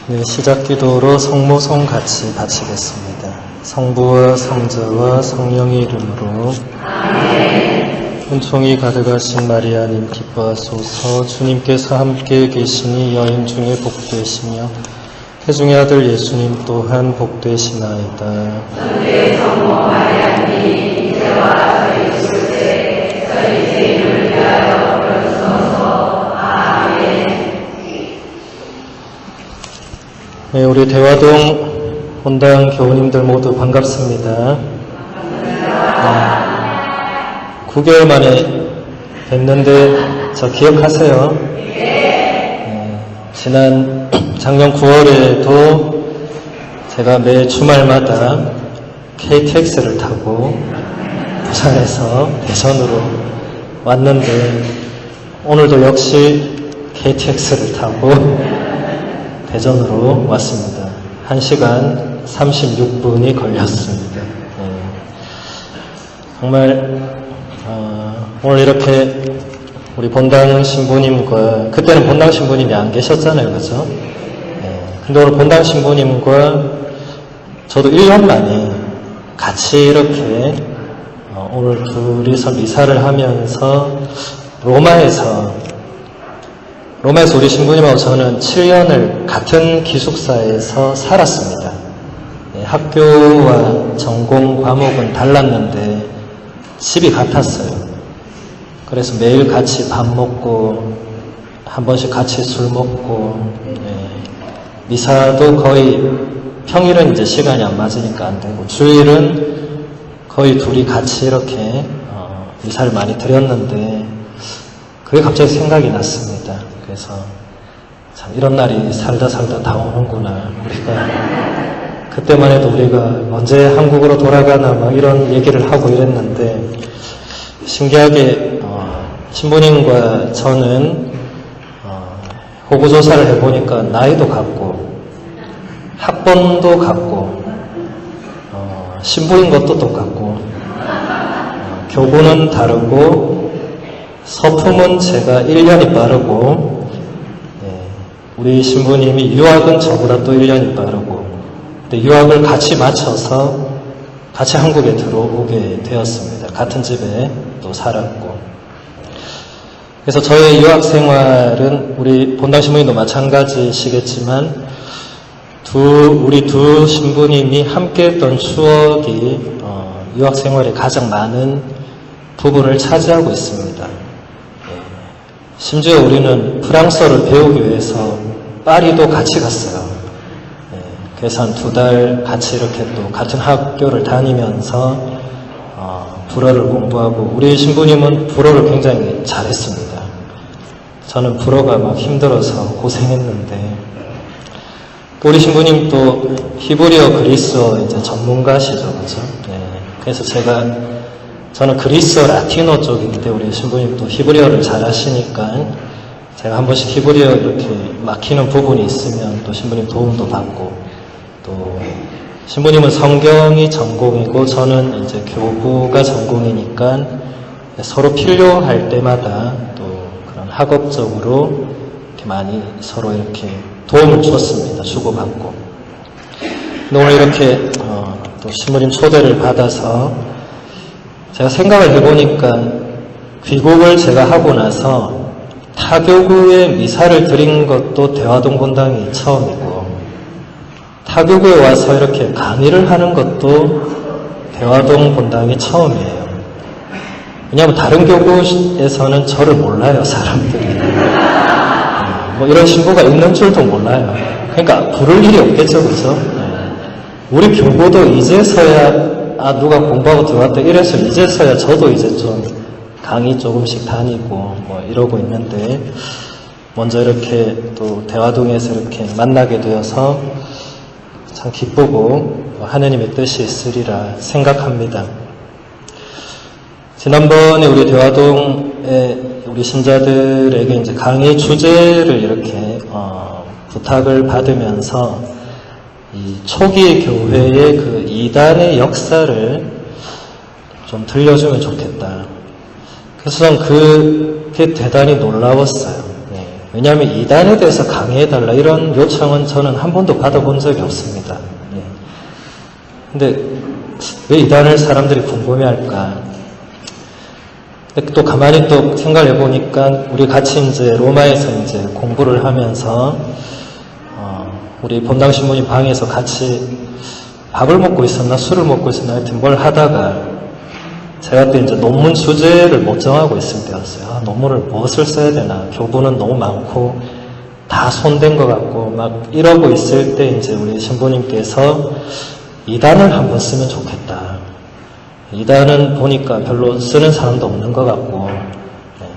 네, 시작 기도로 성모송 같이 바치겠습니다. 성부와 성자와 성령의 이름으로 은총이 가득하신 마리아님 기뻐하소서. 주님께서 함께 계시니 여인 중에 복되시며 태중의 아들 예수님 또한 복되시나이다. 주의 성모 마리아님 이제와 저희 죽을 때 저희 죄인을 위하여 부르소서. 아멘. 네, 우리 대화동 본당 교우님들 모두 반갑습니다. 9개월 만에 뵙는데 저 기억하세요? 지난 작년 9월에도 제가 매 주말마다 KTX를 타고 부산에서 대전으로 왔는데 오늘도 역시 KTX를 타고 대전으로 왔습니다. 1시간 36분이 걸렸습니다. 정말 오늘 이렇게 우리 본당 신부님과, 그때는 본당 신부님이 안 계셨잖아요, 그죠? 근데 오늘 본당 신부님과 저도 1년 만에 같이 이렇게 오늘 둘이서 미사를 하면서 로마에서 우리 신부님하고 저는 7년을 같은 기숙사에서 살았습니다. 학교와 전공 과목은 달랐는데 집이 같았어요. 그래서 매일 같이 밥 먹고 한 번씩 같이 술 먹고, 미사도 거의 평일은 이제 시간이 안 맞으니까 안 되고 주일은 거의 둘이 같이 이렇게 미사를 많이 드렸는데 그게 갑자기 생각이 났습니다. 그래서 참 이런 날이 살다 다 오는구나. 우리가 그때만 해도 우리가 언제 한국으로 돌아가나 막 이런 얘기를 하고 이랬는데 신기하게 신부님과 저는 호구조사를 해보니까 나이도 같고 학번도 같고 신부인 것도 똑같고 교구는 다르고 서품은 제가 1년이 빠르고 우리 신부님이 유학은 저보다 또 1년이 빠르고 근데 유학을 같이 마쳐서 같이 한국에 들어오게 되었습니다. 같은 집에 또 살았고 그래서 저의 유학 생활은 우리 본당 신부님도 마찬가지시겠지만 우리 두 신부님이 함께 했던 추억이 유학 생활에 가장 많은 부분을 차지하고 있습니다. 심지어 우리는 프랑스어를 배우기 위해서 파리도 같이 갔어요. 그래서 한 2달 같이 이렇게 또 같은 학교를 다니면서 불어를 공부하고 우리 신부님은 불어를 굉장히 잘했습니다. 저는 불어가 막 힘들어서 고생했는데 우리 신부님 또 히브리어, 그리스어 이제 전문가시죠, 그죠? 그래서 저는 그리스어, 라틴어 쪽인데 우리 신부님 또 히브리어를 잘 하시니까 제가 한 번씩 히브리어 이렇게 막히는 부분이 있으면 또 신부님 도움도 받고 또 신부님은 성경이 전공이고 저는 이제 교구가 전공이니까 서로 필요할 때마다 또 그런 학업적으로 이렇게 많이 서로 이렇게 도움을 줬습니다. 주고받고. 근데 오늘 이렇게 또 신부님 초대를 받아서 제가 생각을 해보니까 귀국을 제가 하고 나서 타교구에 미사를 드린 것도 대화동 본당이 처음이고 타교구에 와서 이렇게 강의를 하는 것도 대화동 본당이 처음이에요. 왜냐하면 다른 교구에서는 저를 몰라요, 사람들이. 뭐 이런 신부가 있는 줄도 몰라요. 그러니까 부를 일이 없겠죠, 그죠? 우리 교구도 이제서야 누가 공부하고 들어왔다 이래서 이제서야 저도 이제 좀 강의 조금씩 다니고 뭐 이러고 있는데 먼저 이렇게 또 대화동에서 이렇게 만나게 되어서 참 기쁘고 하느님의 뜻이 있으리라 생각합니다. 지난번에 우리 대화동에 우리 신자들에게 이제 강의 주제를 이렇게 부탁을 받으면서 이 초기 교회의 그 이단의 역사를 좀 들려주면 좋겠다. 그래서 저는 그게 대단히 놀라웠어요. 왜냐하면 이단에 대해서 강의해달라 이런 요청은 저는 한 번도 받아본 적이 없습니다. 예. 근데 왜 이단을 사람들이 궁금해할까? 근데 또 가만히 또 생각을 해보니까 우리 같이 이제 로마에서 이제 공부를 하면서 우리 본당 신부님 방에서 같이 밥을 먹고 있었나 술을 먹고 있었나 하여튼 뭘 하다가 제가 그때 이제 논문 주제를 못 정하고 있을 때였어요. 논문을 무엇을 써야 되나, 교부는 너무 많고 다 손댄 것 같고 막 이러고 있을 때 이제 우리 신부님께서 이단을 한번 쓰면 좋겠다. 이단은 보니까 별로 쓰는 사람도 없는 것 같고,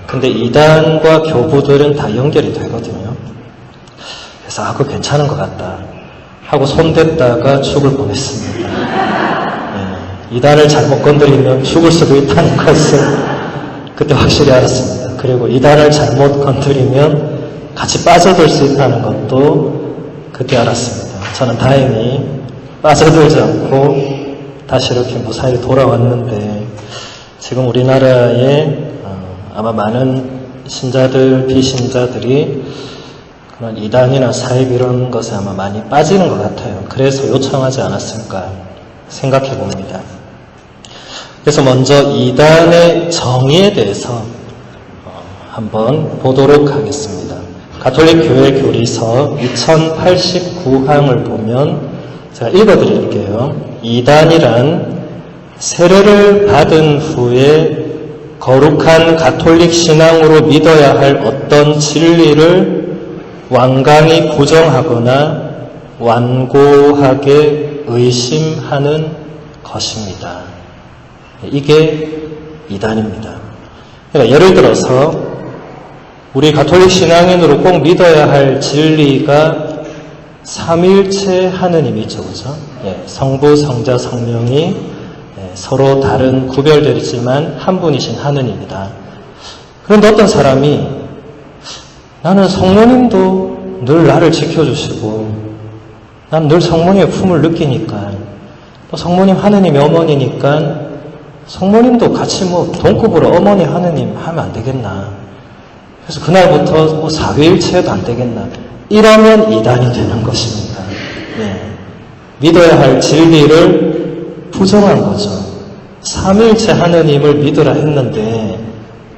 근데 이단과 교부들은 다 연결이 되거든요. 그래서 그거 괜찮은 것 같다 하고 손댔다가 죽을 뻔했습니다. 이단을 잘못 건드리면 죽을 수도 있다는 것을 그때 확실히 알았습니다. 그리고 이단을 잘못 건드리면 같이 빠져들 수 있다는 것도 그때 알았습니다. 저는 다행히 빠져들지 않고 다시 이렇게 무사히 돌아왔는데, 지금 우리나라에 아마 많은 신자들, 비신자들이 그런 이단이나 사입 이런 것에 아마 많이 빠지는 것 같아요. 그래서 요청하지 않았을까 생각해 봅니다. 그래서 먼저 이단의 정의에 대해서 한번 보도록 하겠습니다. 가톨릭 교회 교리서 2089항을 보면 제가 읽어드릴게요. 이단이란 세례를 받은 후에 거룩한 가톨릭 신앙으로 믿어야 할 어떤 진리를 완강히 부정하거나 완고하게 의심하는 것입니다. 이게 이단입니다. 그러니까 예를 들어서 우리 가톨릭 신앙인으로 꼭 믿어야 할 진리가 삼위일체 하느님이죠, 그죠? 성부, 성자, 성령이 서로 다른 구별되지만 한 분이신 하느님이다. 그런데 어떤 사람이 나는 성모님도 늘 나를 지켜주시고 난 늘 성모님의 품을 느끼니까 또 성모님 하느님이 어머니니까 성모님도 같이 동급으로 어머니 하느님 하면 안 되겠나. 그래서 그날부터 사위일체도 안 되겠나. 이러면 이단이 되는 것입니다. 믿어야 할 진리를 부정한 거죠. 삼위일체 하느님을 믿으라 했는데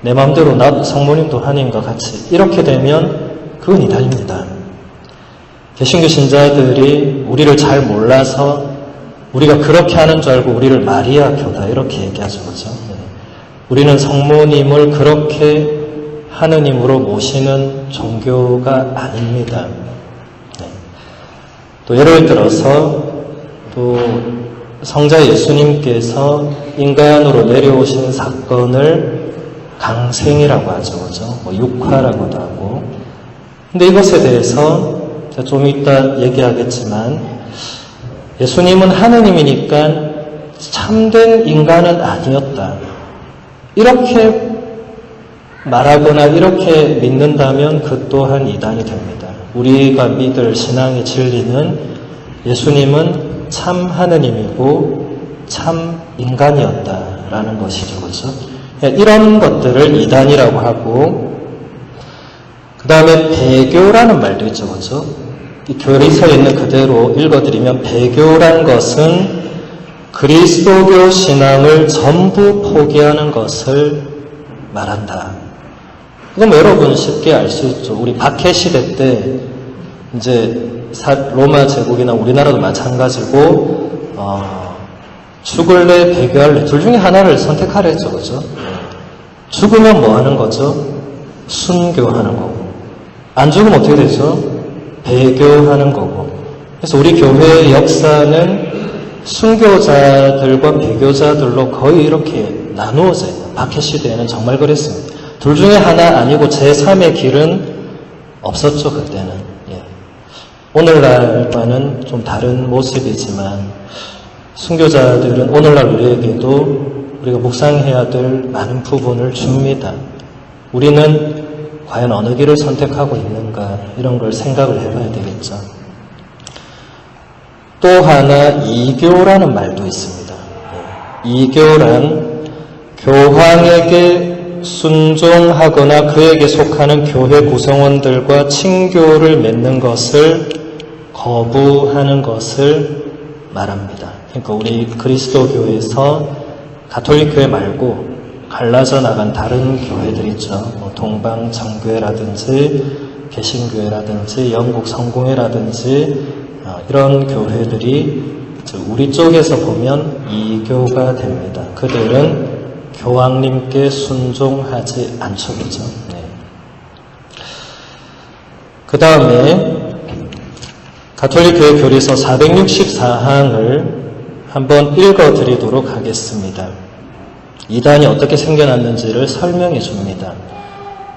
내 마음대로 나도 성모님도 하느님과 같이 이렇게 되면 그건 이단입니다. 개신교 신자들이 우리를 잘 몰라서 우리가 그렇게 하는 줄 알고 우리를 마리아교다 이렇게 얘기하죠, 그죠? 우리는 성모님을 그렇게 하느님으로 모시는 종교가 아닙니다. 또 예를 들어서 또 성자 예수님께서 인간으로 내려오신 사건을 강생이라고 하죠, 그죠? 육화라고도 하고. 근데 이것에 대해서 제가 좀 이따 얘기하겠지만 예수님은 하느님이니까 참된 인간은 아니었다. 이렇게 말하거나 이렇게 믿는다면 그 또한 이단이 됩니다. 우리가 믿을 신앙의 진리는 예수님은 참 하느님이고 참 인간이었다라는 것이죠, 그렇죠? 이런 것들을 이단이라고 하고, 그 다음에 배교라는 말도 있죠, 그렇죠? 이 교리서에 있는 그대로 읽어드리면 배교란 것은 그리스도교 신앙을 전부 포기하는 것을 말한다. 그럼 여러분 쉽게 알 수 있죠. 우리 박해 시대 때 이제 로마 제국이나 우리나라도 마찬가지고 죽을래 배교할래 둘 중에 하나를 선택하려 했죠, 그죠? 죽으면 뭐 하는 거죠? 순교하는 거고, 안 죽으면 어떻게 되죠? 배교하는 거고. 그래서 우리 교회의 역사는 순교자들과 배교자들로 거의 이렇게 나누어져 있는, 박해 시대에는 정말 그랬습니다. 둘 중에 하나 아니고 제3의 길은 없었죠, 그때는. 오늘날과는 좀 다른 모습이지만 순교자들은 오늘날 우리에게도 우리가 묵상해야 될 많은 부분을 줍니다. 우리는 과연 어느 길을 선택하고 있는가, 이런 걸 생각을 해봐야 되겠죠. 또 하나 이교라는 말도 있습니다. 이교란 교황에게 순종하거나 그에게 속하는 교회 구성원들과 친교를 맺는 것을 거부하는 것을 말합니다. 그러니까 우리 그리스도 교회에서 가톨릭 교회 말고 갈라져 나간 다른 교회들 있죠. 뭐 동방정교회라든지 개신교회라든지 영국 성공회라든지 이런 교회들이 우리 쪽에서 보면 이교가 됩니다. 그들은 교황님께 순종하지 않죠. 그죠? 네. 그 다음에 가톨릭교회 교리서 464항을 한번 읽어드리도록 하겠습니다. 이단이 어떻게 생겨났는지를 설명해 줍니다.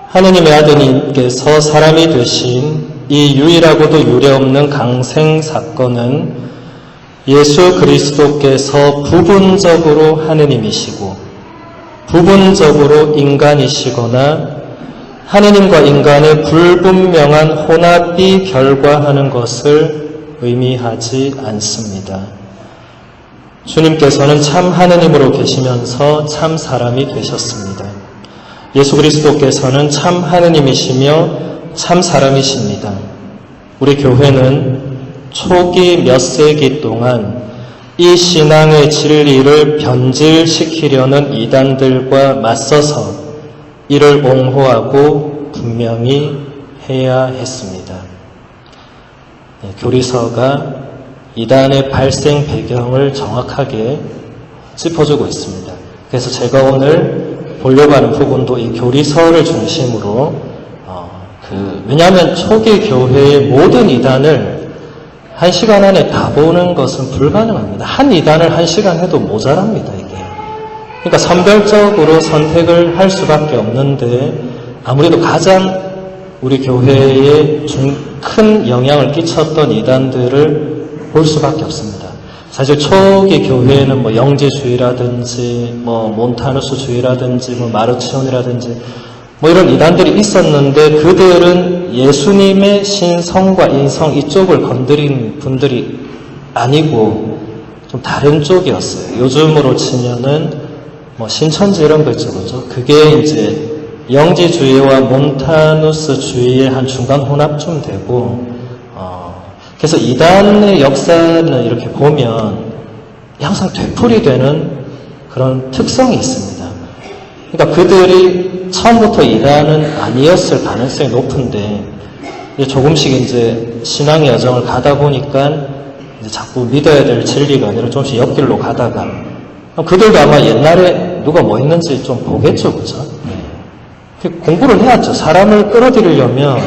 하느님의 아드님께서 사람이 되신 이 유일하고도 유례없는 강생 사건은 예수 그리스도께서 부분적으로 하느님이시고 부분적으로 인간이시거나 하느님과 인간의 불분명한 혼합이 결과하는 것을 의미하지 않습니다. 주님께서는 참 하느님으로 계시면서 참 사람이 되셨습니다. 예수 그리스도께서는 참 하느님이시며 참 사람이십니다. 우리 교회는 초기 몇 세기 동안 이 신앙의 진리를 변질시키려는 이단들과 맞서서 이를 옹호하고 분명히 해야 했습니다. 교리서가 이단의 발생 배경을 정확하게 짚어주고 있습니다. 그래서 제가 오늘 보려고 하는 부분도 이 교리서를 중심으로 왜냐하면 초기 교회의 모든 이단을 한 시간 안에 다 보는 것은 불가능합니다. 한 이단을 한 시간 해도 모자랍니다, 이게. 그러니까 선별적으로 선택을 할 수밖에 없는데, 아무래도 가장 우리 교회에 큰 영향을 끼쳤던 이단들을 볼 수밖에 없습니다. 사실 초기 교회에는 뭐 영지주의라든지, 뭐 몬타누스주의라든지, 뭐 마르치온이라든지, 뭐 이런 이단들이 있었는데 그들은 예수님의 신성과 인성 이쪽을 건드린 분들이 아니고 좀 다른 쪽이었어요. 요즘으로 치면은 뭐 신천지 이런 거 있죠, 그죠? 그게 이제 영지주의와 몬타누스주의의 한 중간 혼합쯤 되고, 그래서 이단의 역사는 이렇게 보면 항상 되풀이되는 그런 특성이 있습니다. 그러니까 그들이 처음부터 이단은 아니었을 가능성이 높은데, 이제 조금씩 이제 신앙의 여정을 가다 보니까 이제 자꾸 믿어야 될 진리가 아니라 조금씩 옆길로 가다가, 그들도 아마 옛날에 누가 뭐 했는지 좀 보겠죠, 그죠? 공부를 해야죠. 사람을 끌어들이려면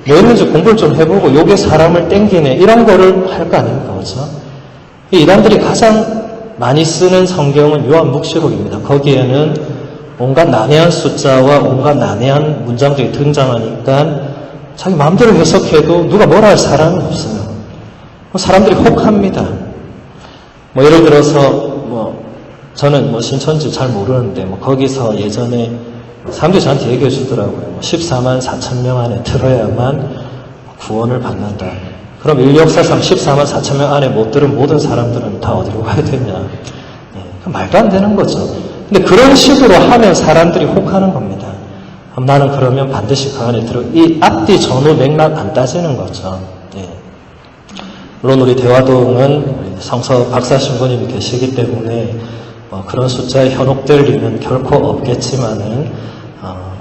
뭐 했는지 공부를 좀 해보고, 요게 사람을 땡기네, 이런 거를 할 거 아닙니까, 그죠? 이 이단들이 가장 많이 쓰는 성경은 요한묵시록입니다. 거기에는 온갖 난해한 숫자와 온갖 난해한 문장들이 등장하니까 자기 마음대로 해석해도 누가 뭐라 할 사람은 없어요. 사람들이 혹합니다. 뭐 예를 들어서 저는 신천지 잘 모르는데 거기서 예전에 사람들이 저한테 얘기해 주더라고요. 14만 4천 명 안에 들어야만 구원을 받는다. 그럼 인류 역사상 14만 4천 명 안에 못 들은 모든 사람들은 다 어디로 가야 되냐. 말도 안 되는 거죠. 근데 그런 식으로 하면 사람들이 혹하는 겁니다. 나는 그러면 반드시 그 안에 이 앞뒤 전후 맥락 안 따지는 거죠. 물론 우리 대화동은 성서 박사 신부님이 계시기 때문에 그런 숫자에 현혹될 일은 결코 없겠지만은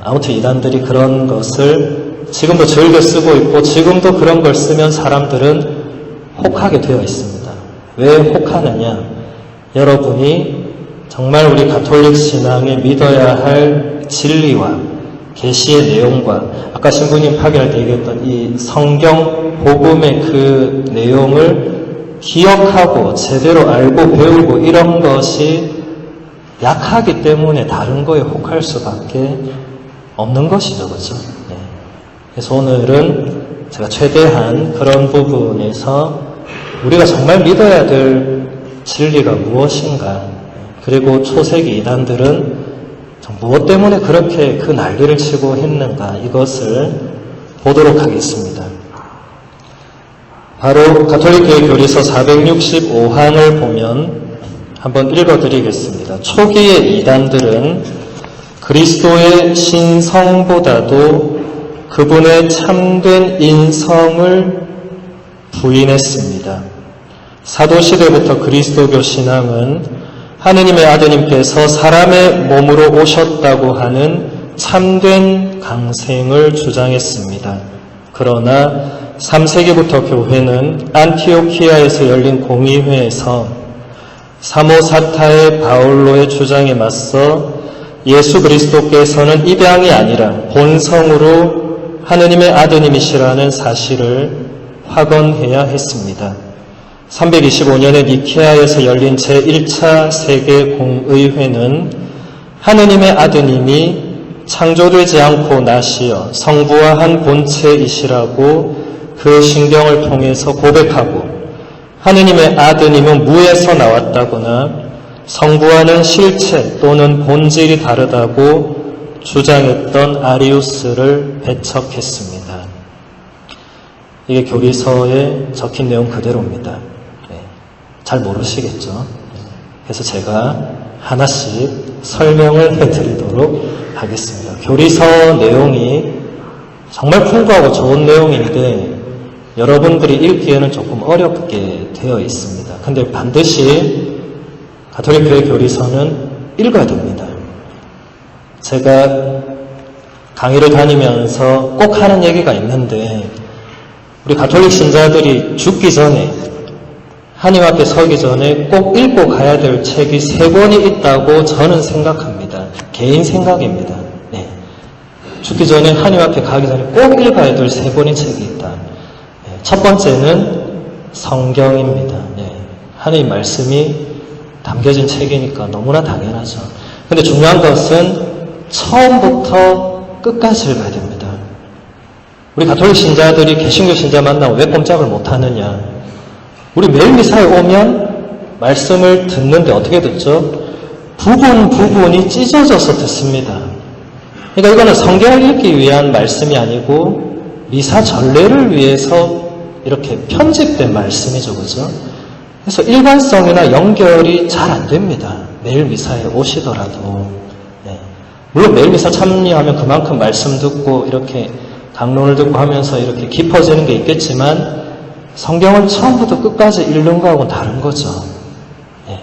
아무튼 이단들이 그런 것을 지금도 즐겨 쓰고 있고, 지금도 그런 걸 쓰면 사람들은 혹하게 되어 있습니다. 왜 혹하느냐? 여러분이 정말 우리 가톨릭 신앙에 믿어야 할 진리와 계시의 내용과 아까 신부님 파견할 때 얘기했던 이 성경 복음의 그 내용을 기억하고 제대로 알고 배우고 이런 것이 약하기 때문에 다른 거에 혹할 수밖에 없는 것이죠, 그렇죠? 그래서 오늘은 제가 최대한 그런 부분에서 우리가 정말 믿어야 될 진리가 무엇인가, 그리고 초세기 이단들은 무엇 때문에 그렇게 그 난리를 치고 했는가, 이것을 보도록 하겠습니다. 바로 가톨릭교회 교리서 465항을 보면 한번 읽어드리겠습니다. 초기의 이단들은 그리스도의 신성보다도 그분의 참된 인성을 부인했습니다. 사도시대부터 그리스도교 신앙은 하느님의 아드님께서 사람의 몸으로 오셨다고 하는 참된 강생을 주장했습니다. 그러나 3세기부터 교회는 안티오키아에서 열린 공의회에서 사모사타의 바울로의 주장에 맞서 예수 그리스도께서는 입양이 아니라 본성으로 하느님의 아드님이시라는 사실을 확언해야 했습니다. 325년에 니케아에서 열린 제1차 세계공의회는 하느님의 아드님이 창조되지 않고 나시어 성부와 본체이시라고 그 신경을 통해서 고백하고 하느님의 아드님은 무에서 나왔다거나 성부와는 실체 또는 본질이 다르다고 주장했던 아리우스를 배척했습니다. 이게 교리서에 적힌 내용 그대로입니다. 잘 모르시겠죠? 그래서 제가 하나씩 설명을 해드리도록 하겠습니다. 교리서 내용이 정말 풍부하고 좋은 내용인데 여러분들이 읽기에는 조금 어렵게 되어 있습니다. 근데 반드시 가톨릭 교회 교리서는 읽어야 됩니다. 제가 강의를 다니면서 꼭 하는 얘기가 있는데 우리 가톨릭 신자들이 죽기 전에 하나님 앞에 서기 전에 꼭 읽고 가야 될 책이 3권이 있다고 저는 생각합니다. 개인 생각입니다. 네. 죽기 전에 하나님 앞에 가기 전에 꼭 읽어야 될 3권의 책이 있다. 네. 첫 번째는 성경입니다. 네. 하나님 말씀이 담겨진 책이니까 너무나 당연하죠. 근데 중요한 것은 처음부터 끝까지 읽어야 됩니다. 우리 가톨릭 신자들이 개신교 신자 만나면 왜 꼼짝을 못하느냐. 우리 매일 미사에 오면 말씀을 듣는데 어떻게 듣죠? 부분이 찢어져서 듣습니다. 그러니까 이거는 성경을 읽기 위한 말씀이 아니고 미사 전례를 위해서 이렇게 편집된 말씀이죠. 그죠? 그래서 일관성이나 연결이 잘 안 됩니다. 매일 미사에 오시더라도. 네. 물론 매일 미사 참여하면 그만큼 말씀 듣고 이렇게 강론을 듣고 하면서 이렇게 깊어지는 게 있겠지만 성경을 처음부터 끝까지 읽는 거하고는 다른 거죠. 네.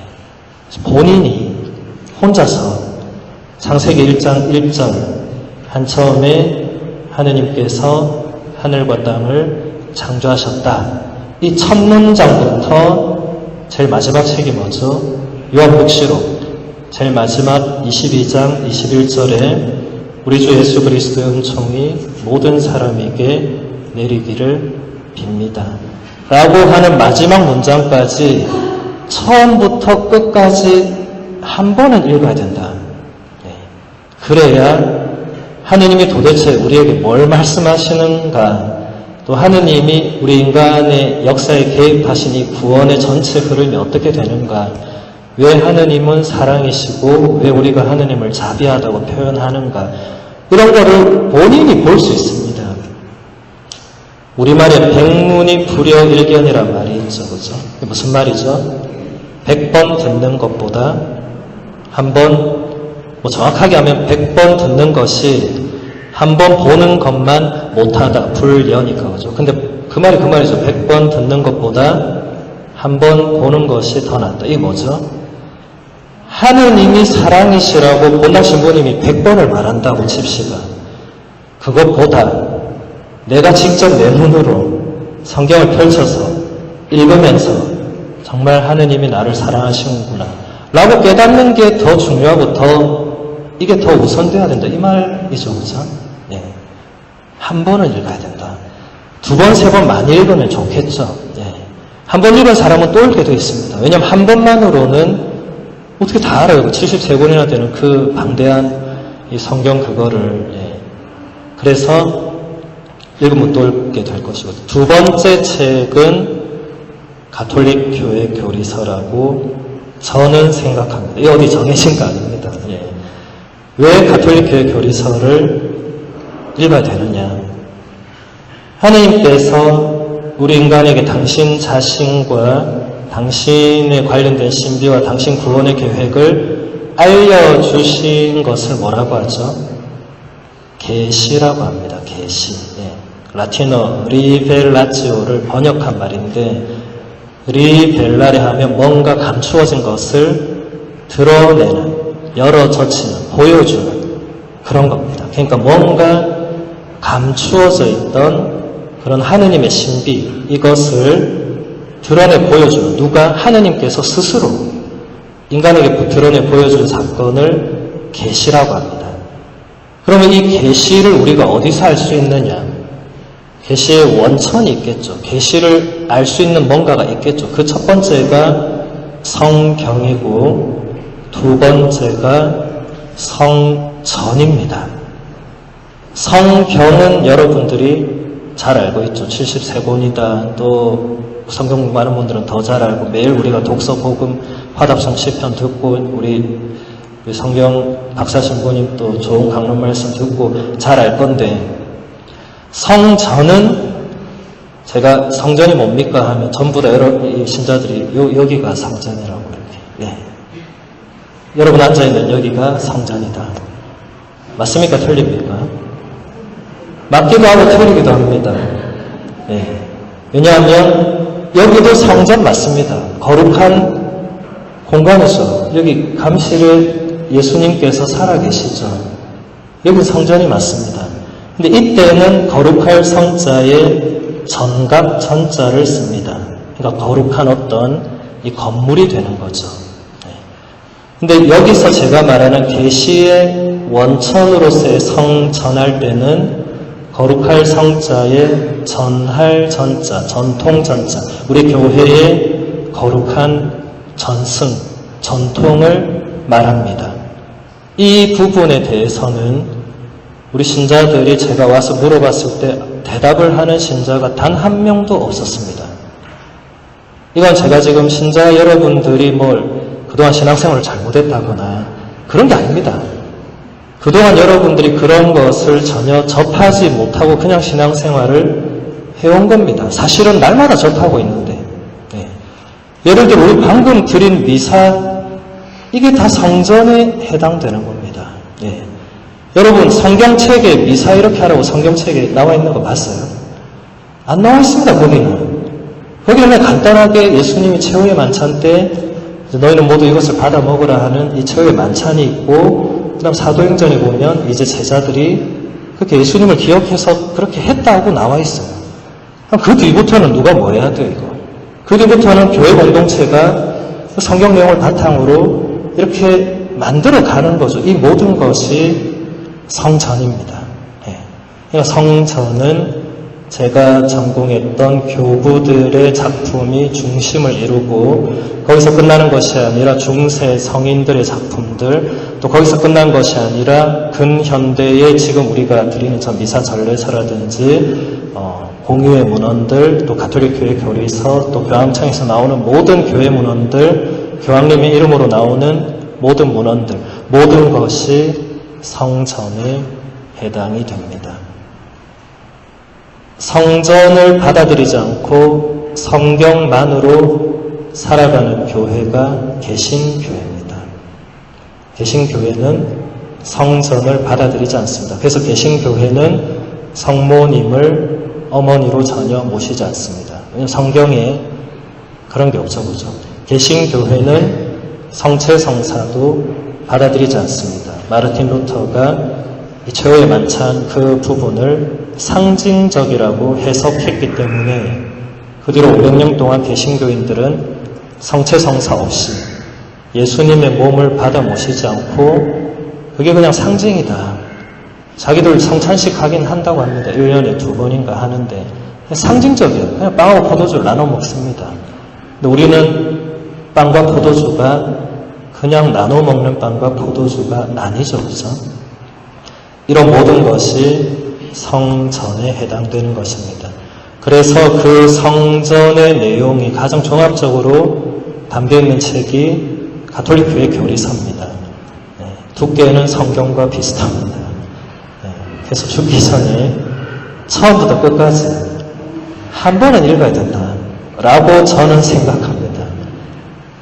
본인이 혼자서 창세기 1장 1절 한 처음에 하느님께서 하늘과 땅을 창조하셨다. 이 첫 문장부터 제일 마지막 책이 뭐죠? 요한복시록 제일 마지막 22장 21절에 우리 주 예수 그리스도의 은총이 모든 사람에게 내리기를 빕니다. 라고 하는 마지막 문장까지 처음부터 끝까지 한 번은 읽어야 된다. 네. 그래야 하느님이 도대체 우리에게 뭘 말씀하시는가, 또 하느님이 우리 인간의 역사에 개입하신 이 구원의 전체 흐름이 어떻게 되는가, 왜 하느님은 사랑이시고 왜 우리가 하느님을 자비하다고 표현하는가, 이런 거를 본인이 볼 수 있습니다. 우리말에 백문이 불여일견이란 말이 있죠. 그죠? 이게 무슨 말이죠? 100번 듣는 것보다 한 번, 정확하게 하면 100번 듣는 것이 한 번 보는 것만 못하다. 불여니까. 그죠? 근데 그 말이 그 말이죠. 100번 듣는 것보다 한 번 보는 것이 더 낫다. 이게 뭐죠? 하느님이 사랑이시라고 본당 신부님이 100번을 말한다고 칩시다. 그것보다 내가 직접 내 눈으로 성경을 펼쳐서 읽으면서 정말 하느님이 나를 사랑하시는구나 라고 깨닫는 게 더 중요하고 이게 더 우선돼야 된다. 이 말이죠. 그죠? 네. 한 번은 읽어야 된다. 2번, 3번 많이 읽으면 좋겠죠. 네. 한 번 읽은 사람은 또 읽게 되어 있습니다. 왜냐하면 한 번만으로는 어떻게 다 알아요. 73권이나 되는 그 방대한 이 성경 그거를. 예. 그래서 읽으면 또 읽게 될 것이고, 2번째 책은 가톨릭 교회 교리서라고 저는 생각합니다. 이게 어디 정해진 거 아닙니다. 예. 왜 가톨릭 교회 교리서를 읽어야 되느냐. 하느님께서 우리 인간에게 당신 자신과 당신에 관련된 신비와 당신 구원의 계획을 알려주신 것을 뭐라고 하죠? 계시라고 합니다. 계시. 예. 라틴어 리벨라치오를 번역한 말인데, 리벨라레 하면 뭔가 감추어진 것을 드러내는, 열어젖히는, 보여주는 그런 겁니다. 그러니까 뭔가 감추어져 있던 그런 하느님의 신비, 이것을 드러내 보여주는, 누가? 하느님께서 스스로 인간에게 드러내 보여주는 사건을 계시라고 합니다. 그러면 이 계시를 우리가 어디서 알 수 있느냐? 계시의 원천이 있겠죠. 계시를 알 수 있는 뭔가가 있겠죠. 그 첫 번째가 성경이고 두 번째가 성전입니다. 성경은 여러분들이 잘 알고 있죠. 73권이다. 또 성경 공부하는 분들은 더 잘 알고, 매일 우리가 독서, 복음, 화답성, 시편 듣고, 우리 성경 박사 신부님 또 좋은 강론 말씀 듣고 잘 알 건데, 성전은, 제가 성전이 뭡니까 하면 전부 다 여러분 신자들이 여기가 성전이라고 이렇게, 예. 여러분 앉아있는 여기가 성전이다. 맞습니까? 틀립니까? 맞기도 하고 틀리기도 합니다. 예. 왜냐하면 여기도 성전 맞습니다. 거룩한 공간이죠. 여기 감실에 예수님께서 살아계시죠. 여기 성전이 맞습니다. 근데 이때는 거룩할 성자에 전각 전자를 씁니다. 그러니까 거룩한 어떤 이 건물이 되는 거죠. 근데 여기서 제가 말하는 계시의 원천으로서의 성전할 때는 거룩할 성자의 전할 전자, 전통 전자, 우리 교회의 거룩한 전승, 전통을 말합니다. 이 부분에 대해서는 우리 신자들이 제가 와서 물어봤을 때 대답을 하는 신자가 단 한 명도 없었습니다. 이건 제가 지금 신자 여러분들이 그동안 신앙생활을 잘못했다거나 그런 게 아닙니다. 그동안 여러분들이 그런 것을 전혀 접하지 못하고 그냥 신앙생활을 해온 겁니다. 사실은 날마다 접하고 있는데, 네. 예를 들어 우리 방금 드린 미사, 이게 다 성전에 해당되는 겁니다. 네. 여러분 성경책에 미사 이렇게 하라고 성경책에 나와 있는 거 봤어요? 안 나와 있습니다. 거기는 그냥 간단하게 예수님이 최후의 만찬 때 너희는 모두 이것을 받아 먹으라 하는 이 최후의 만찬이 있고, 그 다음 사도행전에 보면 이제 제자들이 그렇게 예수님을 기억해서 그렇게 했다고 나와 있어요. 그 뒤부터는 누가 뭐 해야 돼요, 이거? 그 뒤부터는 교회 공동체가 성경 내용을 바탕으로 이렇게 만들어 가는 거죠. 이 모든 것이 성전입니다. 네. 그러니까 성전은 제가 전공했던 교부들의 작품이 중심을 이루고, 거기서 끝나는 것이 아니라 중세 성인들의 작품들, 또 거기서 끝난 것이 아니라 근현대의 지금 우리가 드리는 전 미사 전례서라든지 공유의 문헌들, 또 가톨릭 교회 교리서, 또 교황청에서 나오는 모든 교회 문헌들, 교황님의 이름으로 나오는 모든 문헌들, 모든 것이 성전에 해당이 됩니다. 성전을 받아들이지 않고 성경만으로 살아가는 교회가 개신교회입니다. 개신교회는 성전을 받아들이지 않습니다. 그래서 개신교회는 성모님을 어머니로 전혀 모시지 않습니다. 왜냐하면 성경에 그런 게 없죠, 그죠? 개신교회는 성체성사도 받아들이지 않습니다. 마르틴 루터가 이 최후의 만찬 그 부분을 상징적이라고 해석했기 때문에 그 뒤로 500년 동안 개신교인들은 성체성사 없이 예수님의 몸을 받아 모시지 않고, 그게 그냥 상징이다. 자기들 성찬식 하긴 한다고 합니다. 1년에 2번인가 하는데 상징적이에요. 그냥 빵하고 포도주를 나눠 먹습니다. 근데 우리는 빵과 포도주가 그냥 나눠 먹는 빵과 포도주가 아니죠, 그죠? 이런 모든 것이 성전에 해당되는 것입니다. 그래서 그 성전의 내용이 가장 종합적으로 담겨있는 책이 가톨릭 교회 교리서입니다. 네, 두께는 성경과 비슷합니다. 네, 그래서 죽기 전에 처음부터 끝까지 한 번은 읽어야 된다라고 저는 생각합니다.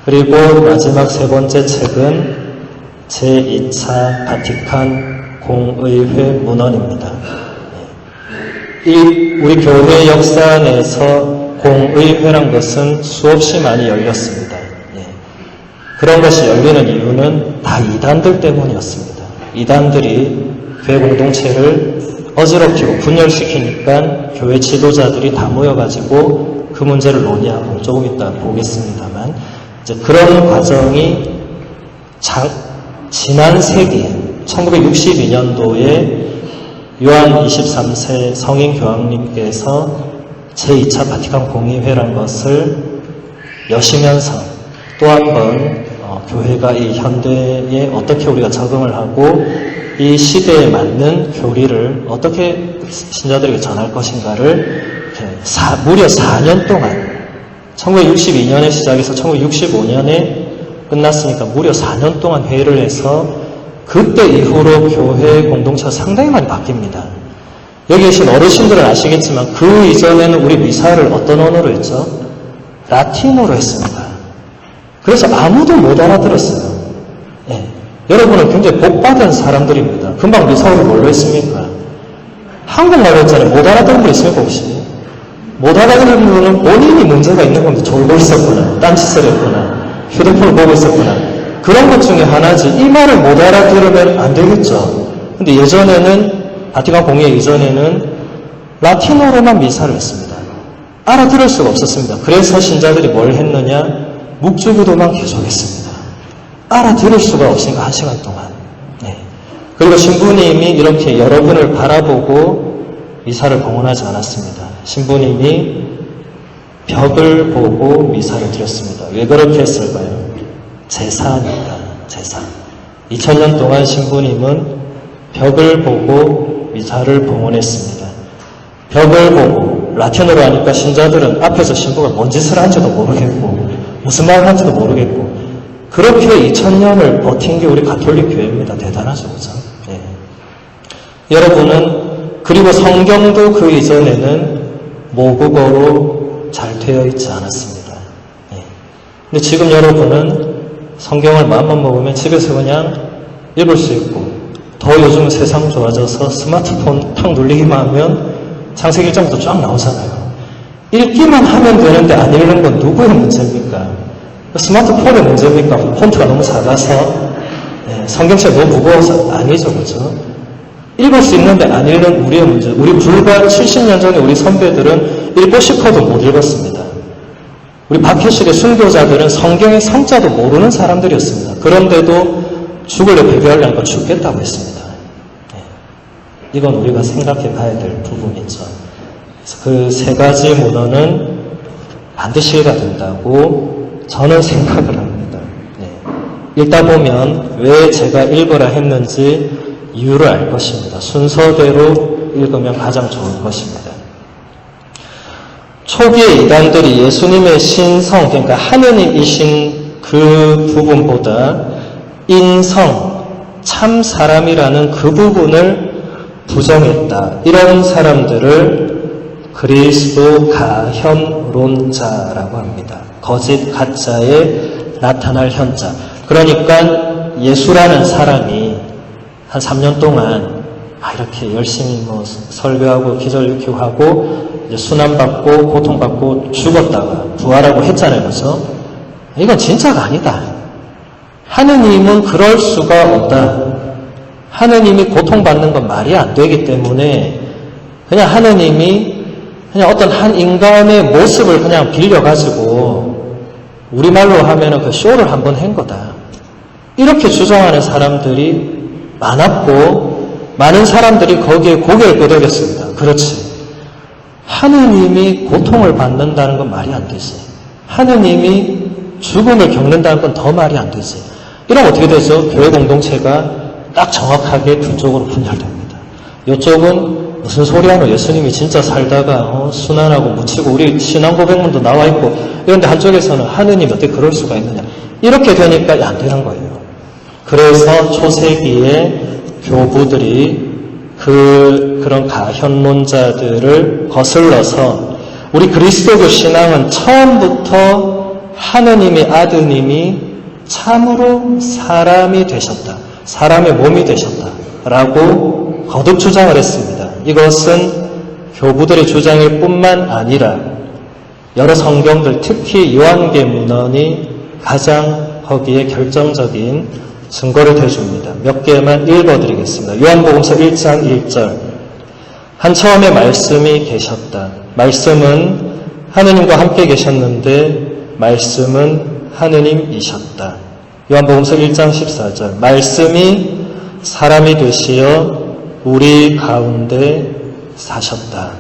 그리고 마지막 세 번째 책은 제2차 바티칸 공의회 문헌입니다. 우리 교회 역사 내에서 공의회란 것은 수없이 많이 열렸습니다. 그런 것이 열리는 이유는 다 이단들 때문이었습니다. 이단들이 교회 공동체를 어지럽히고 분열시키니까 교회 지도자들이 다 모여가지고 그 문제를 논의하고 조금 이따 보겠습니다만, 이제 그런 과정이 지난 세기 1962년도에 요한 23세 성인 교황님께서 제2차 바티칸 공의회란 것을 여시면서 또 한 번 교회가 이 현대에 어떻게 우리가 적응을 하고 이 시대에 맞는 교리를 어떻게 신자들에게 전할 것인가를 무려 4년 동안 1962년에 시작해서 1965년에 끝났으니까 무려 4년 동안 회의를 해서 그때 이후로 교회 공동체가 상당히 많이 바뀝니다. 여기 계신 어르신들은 아시겠지만 그 이전에는 우리 미사를 어떤 언어로 했죠? 라틴어로 했습니다. 그래서 아무도 못 알아들었어요. 여러분은 굉장히 복받은 사람들입니다. 금방 미사를 뭘로 했습니까? 한국말로 했잖아요. 못 알아듣는 분 있습니까 혹시? 못 알아듣는 분은 본인이 문제가 있는 겁니다. 졸고 있었거나 딴짓을 했거나 휴대폰을 보고 있었거나 그런 것 중에 하나지. 이 말을 못 알아들으면 안 되겠죠. 근데 예전에는 바티칸 공의회 이전에는 라틴어로만 미사를 했습니다. 알아들을 수가 없었습니다. 그래서 신자들이 뭘 했느냐? 묵주기도만 계속했습니다. 알아들을 수가 없으니까 1시간 동안. 그리고 신부님이 이렇게 여러분을 바라보고 미사를 봉헌하지 않았습니다. 신부님이 벽을 보고 미사를 드렸습니다. 왜 그렇게 했을까요? 제사입니다. 제사. 2000년 동안 신부님은 벽을 보고 미사를 봉헌했습니다. 벽을 보고 라틴어로 하니까 신자들은 앞에서 신부가 뭔 짓을 한지도 모르겠고 무슨 말을 한지도 모르겠고 그렇게 2000년을 버틴 게 우리 가톨릭 교회입니다. 대단하죠, 그죠? 여러분은 그리고 성경도 그 이전에는 모국어로 잘 되어 있지 않았습니다. 근데 지금 여러분은 성경을 마음만 먹으면 집에서 그냥 읽을 수 있고 더 요즘은 세상 좋아져서 스마트폰 탁 눌리기만 하면 창세기 1장부터 쫙 나오잖아요. 읽기만 하면 되는데 안 읽는 건 누구의 문제입니까? 스마트폰의 문제입니까? 폰트가 너무 작아서 성경책이 너무 무거워서 아니죠, 그죠? 읽을 수 있는데 안 읽는 우리의 문제. 우리 불과 70년 전에 우리 선배들은 읽고 싶어도 못 읽었습니다. 우리 박해실의 순교자들은 성경의 성자도 모르는 사람들이었습니다. 그런데도 죽을래 배교하려니까 죽겠다고 했습니다. 이건 우리가 생각해 봐야 될 부분이죠. 그 세 가지 문헌은 반드시 읽어야 된다고 저는 생각을 합니다. 읽다 보면 왜 제가 읽으라 했는지 이유를 알 것입니다. 순서대로 읽으면 가장 좋을 것입니다. 초기의 이단들이 예수님의 신성, 그러니까 하느님이신 그 부분보다 인성, 참 사람이라는 그 부분을 부정했다. 이런 사람들을 그리스도 가현론자라고 합니다. 거짓 가짜에 나타날 현자. 그러니까 예수라는 사람이 한 3년 동안 이렇게 열심히 설교하고 기절일으키고 하고 이제 순환받고 고통받고 죽었다가 부활하고 했잖아요. 그래서 이건 진짜가 아니다. 하느님은 그럴 수가 없다. 하느님이 고통받는 건 말이 안 되기 때문에 그냥 하느님이 그냥 어떤 한 인간의 모습을 그냥 빌려가지고 우리말로 하면은 그 쇼를 한번 한 거다. 이렇게 주장하는 사람들이 많았고 많은 사람들이 거기에 고개를 끄덕였습니다. 그렇지. 하느님이 고통을 받는다는 건 말이 안 되지. 하느님이 죽음을 겪는다는 건 더 말이 안 되지. 이러면 어떻게 되죠? 교회 공동체가 딱 정확하게 두 쪽으로 분열됩니다. 이쪽은 무슨 소리 하노? 예수님이 진짜 살다가 순환하고 묻히고 우리 신앙 고백문도 나와 있고 이런데 한쪽에서는 하느님이 어떻게 그럴 수가 있느냐. 이렇게 되니까 안 되는 거예요. 그래서 초세기에 교부들이 그런 가현론자들을 거슬러서 우리 그리스도교 신앙은 처음부터 하느님의 아드님이 참으로 사람이 되셨다. 사람의 몸이 되셨다. 라고 거듭 주장을 했습니다. 이것은 교부들의 주장일 뿐만 아니라 여러 성경들, 특히 요한계문헌이 가장 거기에 결정적인 증거를 대줍니다. 몇 개만 읽어드리겠습니다. 요한복음서 1장 1절. 한 처음에 말씀이 계셨다. 말씀은 하느님과 함께 계셨는데 말씀은 하느님이셨다. 요한복음서 1장 14절. 말씀이 사람이 되시어 우리 가운데 사셨다.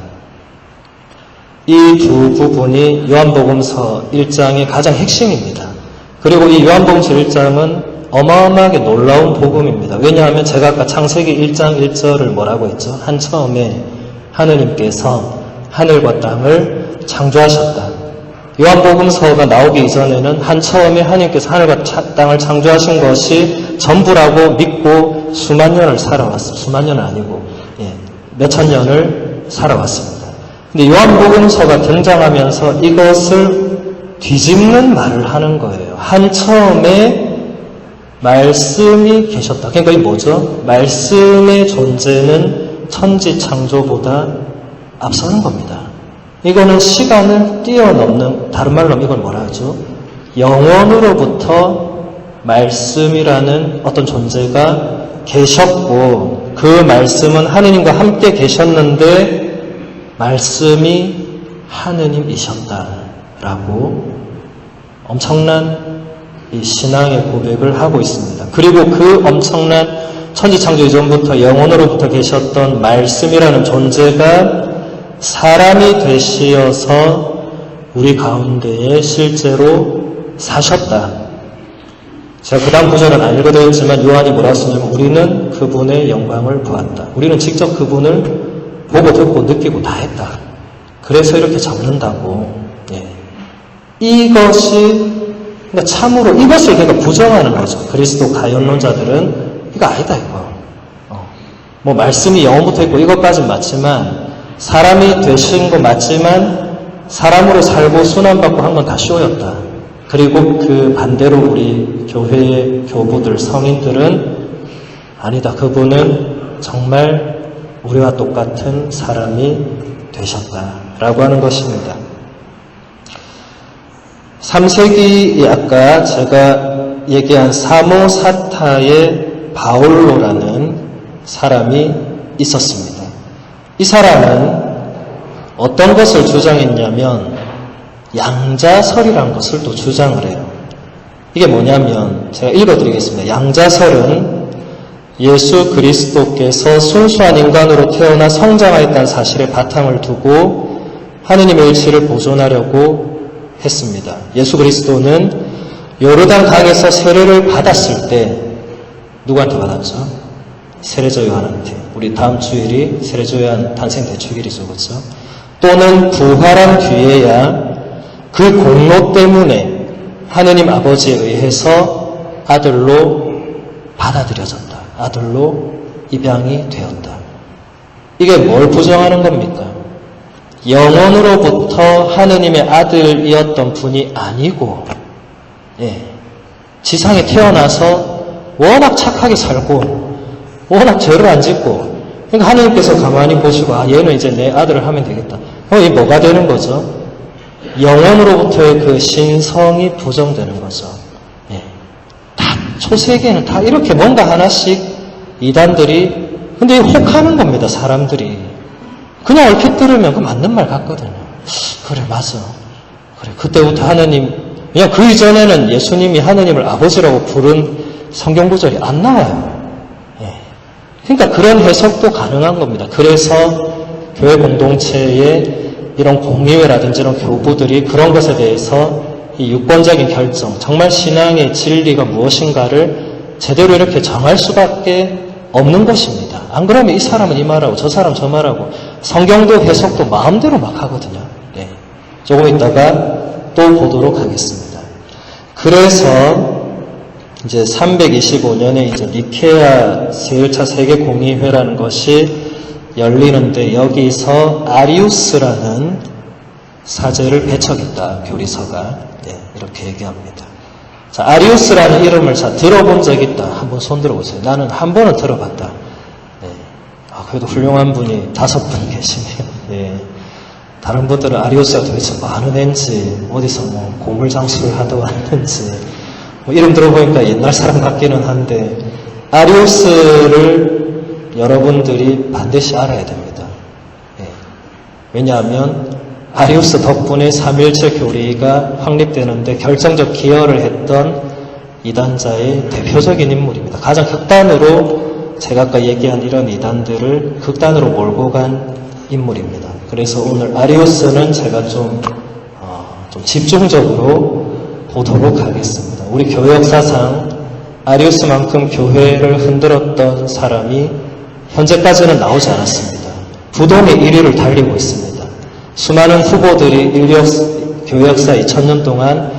이 두 부분이 요한복음서 1장의 가장 핵심입니다. 그리고 이 요한복음서 1장은 어마어마하게 놀라운 복음입니다. 왜냐하면 제가 아까 창세기 1장 1절을 뭐라고 했죠? 한 처음에 하느님께서 하늘과 땅을 창조하셨다. 요한복음서가 나오기 이전에는 한 처음에 하느님께서 하늘과 땅을 창조하신 것이 전부라고 믿고 수만 년을 살아왔습니다. 수만 년은 아니고 몇천 년을 살아왔습니다. 근데 요한복음서가 등장하면서 이것을 뒤집는 말을 하는 거예요. 한 처음에 말씀이 계셨다. 그러니까 이게 뭐죠? 말씀의 존재는 천지 창조보다 앞서는 겁니다. 이거는 시간을 뛰어넘는, 다른 말로 하면 이걸 뭐라 하죠? 영원으로부터 말씀이라는 어떤 존재가 계셨고 그 말씀은 하느님과 함께 계셨는데 말씀이 하느님이셨다라고 엄청난 이 신앙의 고백을 하고 있습니다. 그리고 그 엄청난 천지창조 이전부터 영원으로부터 계셨던 말씀이라는 존재가 사람이 되시어서 우리 가운데에 실제로 사셨다. 제가 그 다음 구절은 안 읽어드렸지만 요한이 뭐라 했냐면 우리는 그분의 영광을 보았다. 우리는 직접 그분을 보고 듣고 느끼고 다 했다. 그래서 이렇게 적는다고. 이것이 그러니까 참으로 이것을 그러니까 부정하는 거죠. 그리스도 가연론자들은 이거 아니다 이거. 뭐 말씀이 영원부터 있고 이것까지는 맞지만 사람이 되신 거 맞지만 사람으로 살고 순환받고 한 건 다 쇼였다. 그리고 그 반대로 우리 교회의 교부들, 성인들은 아니다. 그분은 정말 우리와 똑같은 사람이 되셨다라고 하는 것입니다. 3세기 아까 제가 얘기한 사모사타의 바올로라는 사람이 있었습니다. 이 사람은 어떤 것을 주장했냐면 양자설이라는 것을 또 주장을 해요. 이게 뭐냐면 제가 읽어드리겠습니다. 양자설은 예수 그리스도께서 순수한 인간으로 태어나 성장하였다는 사실에 바탕을 두고 하느님의 일치를 보존하려고 했습니다. 예수 그리스도는 요르단 강에서 세례를 받았을 때 누구한테 받았죠? 세례자 요한한테. 우리 다음 주일이 세례자 요한 탄생 대축일이죠. 그렇죠? 또는 부활한 뒤에야 그 공로 때문에 하느님 아버지에 의해서 아들로 받아들여졌다. 아들로 입양이 되었다. 이게 뭘 부정하는 겁니까? 영원으로부터 하느님의 아들이었던 분이 아니고 지상에 태어나서 워낙 착하게 살고 워낙 죄를 안 짓고 그러니까 하느님께서 가만히 보시고 얘는 이제 내 아들을 하면 되겠다. 그럼 이 뭐가 되는 거죠? 영원으로부터의 그 신성이 부정되는 거죠. 다 초세계는 다 이렇게 뭔가 하나씩 이단들이 근데 혹하는 겁니다. 사람들이 그냥 얼핏 들으면 그 맞는 말 같거든요. 그래 맞아. 그래 그때부터 하느님 그냥 그 이전에는 예수님이 하느님을 아버지라고 부른 성경 구절이 안 나와요. 그러니까 그런 해석도 가능한 겁니다. 그래서 교회 공동체의 이런 공의회라든지 이런 교부들이 그런 것에 대해서 이 유권적인 결정, 정말 신앙의 진리가 무엇인가를 제대로 이렇게 정할 수밖에 없는 것입니다. 안 그러면 이 사람은 이 말하고 저 사람 저 말하고 성경도 해석도 마음대로 막 하거든요. 조금 있다가 또 보도록 하겠습니다. 그래서 이제 325년에 이제 니케아 제1차 세계 공의회라는 것이 열리는데 여기서 아리우스라는 사제를 배척했다. 교리서가 이렇게 얘기합니다. 자, 아리우스라는 이름을 들어본 적 있다. 한번 손 들어보세요. 나는 한 번은 들어봤다. 네. 그래도 훌륭한 분이 5분 계시네요. 네. 다른 분들은 아리우스가 도대체 뭐 하는 애인지, 어디서 뭐 고물장수를 하다 왔는지, 뭐 이름 들어보니까 옛날 사람 같기는 한데, 아리우스를 여러분들이 반드시 알아야 됩니다. 네. 왜냐하면, 아리우스 덕분에 삼위일체 교리가 확립되는데 결정적 기여를 했던 이단자의 대표적인 인물입니다. 가장 극단으로 제가 아까 얘기한 이런 이단들을 극단으로 몰고 간 인물입니다. 그래서 오늘 아리우스는 제가 좀 집중적으로 보도록 하겠습니다. 우리 교회 역사상 아리우스만큼 교회를 흔들었던 사람이 현재까지는 나오지 않았습니다. 부동의 1위를 달리고 있습니다. 수많은 후보들이 교회 역사 2000년 동안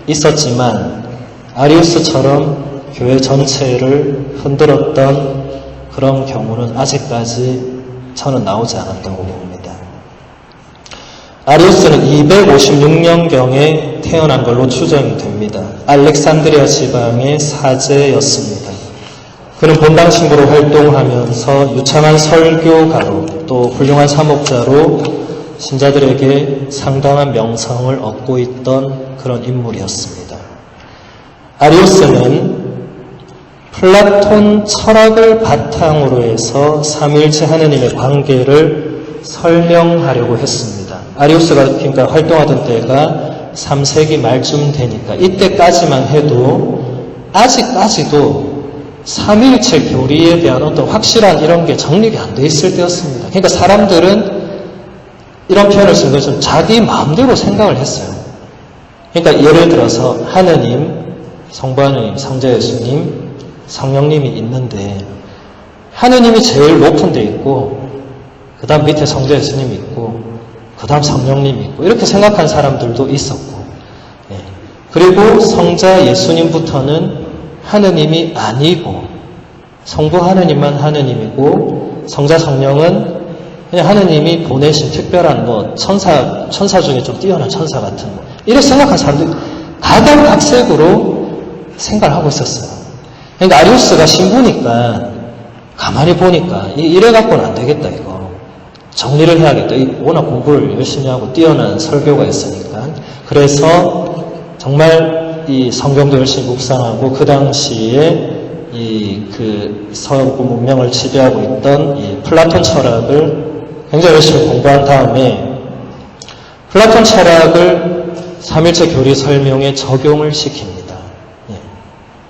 있었지만 아리우스처럼 교회 전체를 흔들었던 그런 경우는 아직까지 저는 나오지 않았다고 봅니다. 아리우스는 256년경에 태어난 걸로 추정됩니다. 알렉산드리아 지방의 사제였습니다. 그는 본당신부로 활동하면서 유창한 설교가로 또 훌륭한 사목자로 신자들에게 상당한 명성을 얻고 있던 그런 인물이었습니다. 아리우스는 플라톤 철학을 바탕으로 해서 삼위일체 하느님의 관계를 설명하려고 했습니다. 아리우스가 그러니까 활동하던 때가 3세기 말쯤 되니까 이때까지만 해도 아직까지도 삼위일체 교리에 대한 어떤 확실한 이런 게 정립이 안 돼 있을 때였습니다. 그러니까 사람들은 이런 표현을 쓴 것은 자기 마음대로 생각을 했어요. 그러니까 예를 들어서 하느님, 성부 하느님, 성자 예수님, 성령님이 있는데 하느님이 제일 높은 데 있고 그 다음 밑에 성자 예수님이 있고 그 다음 성령님이 있고 이렇게 생각한 사람들도 있었고 그리고 성자 예수님부터는 하느님이 아니고 성부 하느님만 하느님이고 성자 성령은 그냥 하느님이 보내신 특별한 천사 중에 좀 뛰어난 천사 같은 이렇게 생각한 사람들이 각양각색으로 생각을 하고 있었어요. 그러니까 아리우스가 신부니까 가만히 보니까 이래갖고는 안 되겠다 이거. 정리를 해야겠다. 워낙 공부를 열심히 하고 뛰어난 설교가 있으니까. 그래서 정말 이 성경도 열심히 묵상하고 그 당시에 그 서구 문명을 지배하고 있던 이 플라톤 철학을 굉장히 열심히 공부한 다음에 플라톤 철학을 삼일체 교리 설명에 적용을 시킵니다.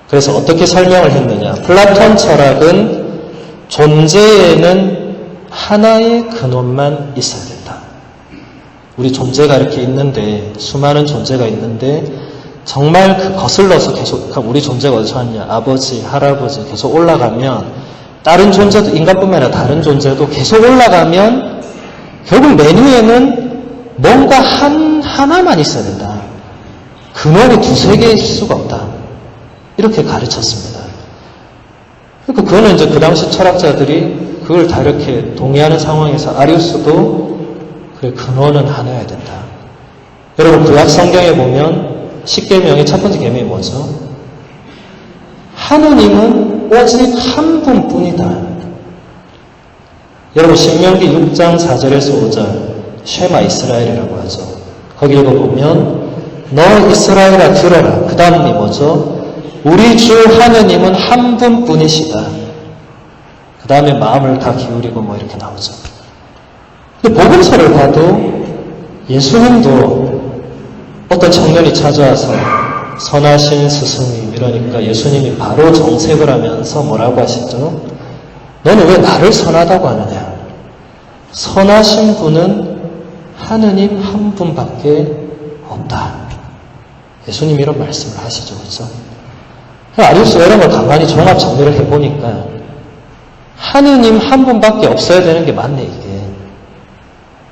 그래서 어떻게 설명을 했느냐. 플라톤 철학은 존재에는 하나의 근원만 있어야 된다. 우리 존재가 이렇게 있는데 수많은 존재가 있는데 정말 그 거슬러서 계속 우리 존재가 어디서 왔냐. 아버지, 할아버지 계속 올라가면 다른 존재도 인간뿐만 아니라 다른 존재도 계속 올라가면 결국 메뉴에는 뭔가 하나만 있어야 된다. 근원이 2-3개 있을 수가 없다. 이렇게 가르쳤습니다. 그러니까 그거는 이제 그 당시 철학자들이 그걸 다 이렇게 동의하는 상황에서 아리우스도 그래 근원은 하나여야 된다. 여러분 구약 성경에 보면 10계명의 첫 번째 계명이 뭐죠? 하느님은 오직 한 분뿐이다. 여러분 신명기 6장 4절에서 5절 쉐마 이스라엘이라고 하죠. 거기 읽어보면 너 이스라엘아 들어라. 그 다음이 뭐죠? 우리 주 하느님은 한 분뿐이시다. 그 다음에 마음을 다 기울이고 뭐 이렇게 나오죠. 근데 복음서를 봐도 예수님도 어떤 청년이 찾아와서 선하신 스승님 이러니까 예수님이 바로 정색을 하면서 뭐라고 하시죠? 너는 왜 나를 선하다고 하느냐? 선하신 분은 하느님 한 분밖에 없다. 예수님 이런 말씀을 하시죠. 그렇죠? 아리우스가 이런 걸 가만히 종합 정리를 해보니까 하느님 한 분밖에 없어야 되는 게 맞네 이게.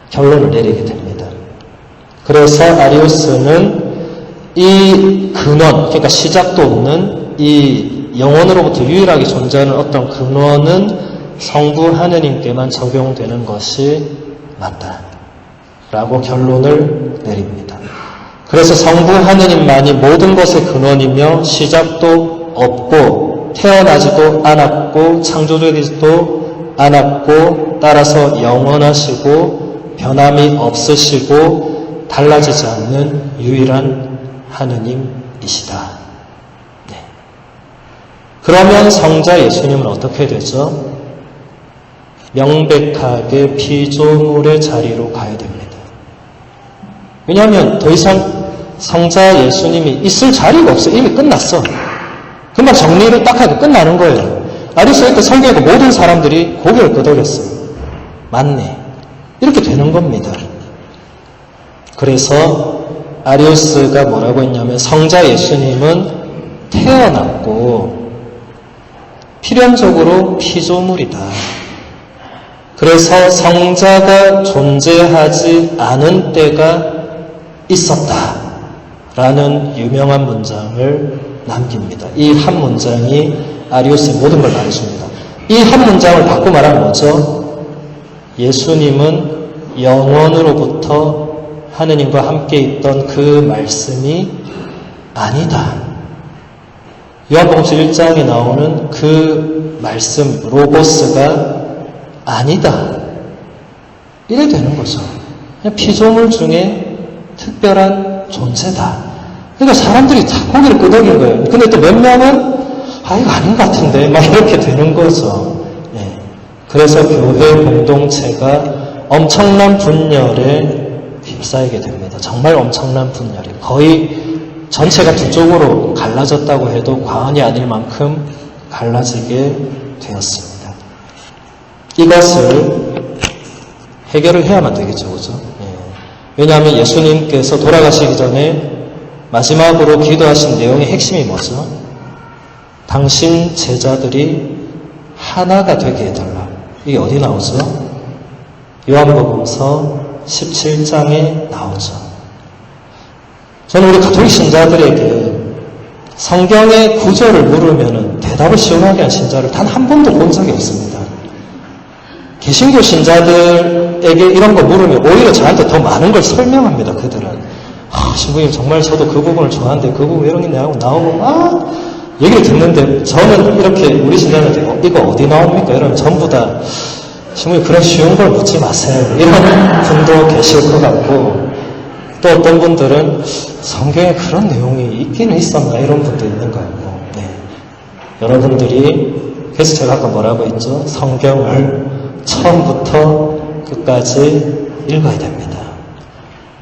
결론을 내리게 됩니다. 그래서 아리우스는 이 근원, 그러니까 시작도 없는 이 영원으로부터 유일하게 존재하는 어떤 근원은 성부 하느님께만 적용되는 것이 맞다. 라고 결론을 내립니다. 그래서 성부 하느님만이 모든 것의 근원이며 시작도 없고 태어나지도 않았고 창조되지도 않았고 따라서 영원하시고 변함이 없으시고 달라지지 않는 유일한 하느님이시다. 네. 그러면 성자 예수님은 어떻게 되죠? 명백하게 피조물의 자리로 가야 됩니다. 왜냐하면 더 이상 성자 예수님이 있을 자리가 없어. 이미 끝났어. 금방 정리를 딱 하고 끝나는 거예요. 아리스토텔 성경의 모든 사람들이 고개를 끄덕였어요. 맞네. 이렇게 되는 겁니다. 그래서 아리우스가 뭐라고 했냐면 성자 예수님은 태어났고 필연적으로 피조물이다. 그래서 성자가 존재하지 않은 때가 있었다라는 유명한 문장을 남깁니다. 이 한 문장이 아리우스의 모든 걸 말해줍니다. 이 한 문장을 바꾸고 말하면 뭐죠? 예수님은 영원으로부터 하느님과 함께 있던 그 말씀이 아니다. 요한복음서 1장에 나오는 그 말씀 로고스가 아니다. 이래 되는 거죠. 그냥 피조물 중에 특별한 존재다. 그러니까 사람들이 다 고개를 끄덕인 거예요. 근데 또 몇 명은 이거 아닌 것 같은데 막 이렇게 되는 거죠. 네. 그래서 교회 공동체가 엄청난 분열에 휩싸이게 됩니다. 정말 엄청난 분열이 거의 전체가 두 쪽으로 갈라졌다고 해도 과언이 아닐 만큼 갈라지게 되었습니다. 이것을 해결을 해야만 되겠죠, 그죠? 예. 왜냐하면 예수님께서 돌아가시기 전에 마지막으로 기도하신 내용의 핵심이 뭐죠? 당신 제자들이 하나가 되게 해달라. 이게 어디 나오죠? 요한복음서 17장에 나오죠. 저는 우리 가톨릭 신자들에게 성경의 구절을 물으면 대답을 시원하게 한 신자를 단 한 번도 본 적이 없습니다. 개신교 신자들에게 이런 거 물으면 오히려 저한테 더 많은 걸 설명합니다. 그들은 신부님 정말 저도 그 부분을 좋아하는데 그 부분 이런 게 나오고 막 얘기를 듣는데 저는 이렇게 우리 신자들한테 이거 어디 나옵니까? 이러면 전부 다 신부님 그런 쉬운 걸 묻지 마세요. 이런 분도 계실 것 같고 또 어떤 분들은 성경에 그런 내용이 있기는 있었나 이런 분도 있는 것 같고 네. 여러분들이 그래서 제가 아까 뭐라고 했죠? 성경을 처음부터 끝까지 읽어야 됩니다.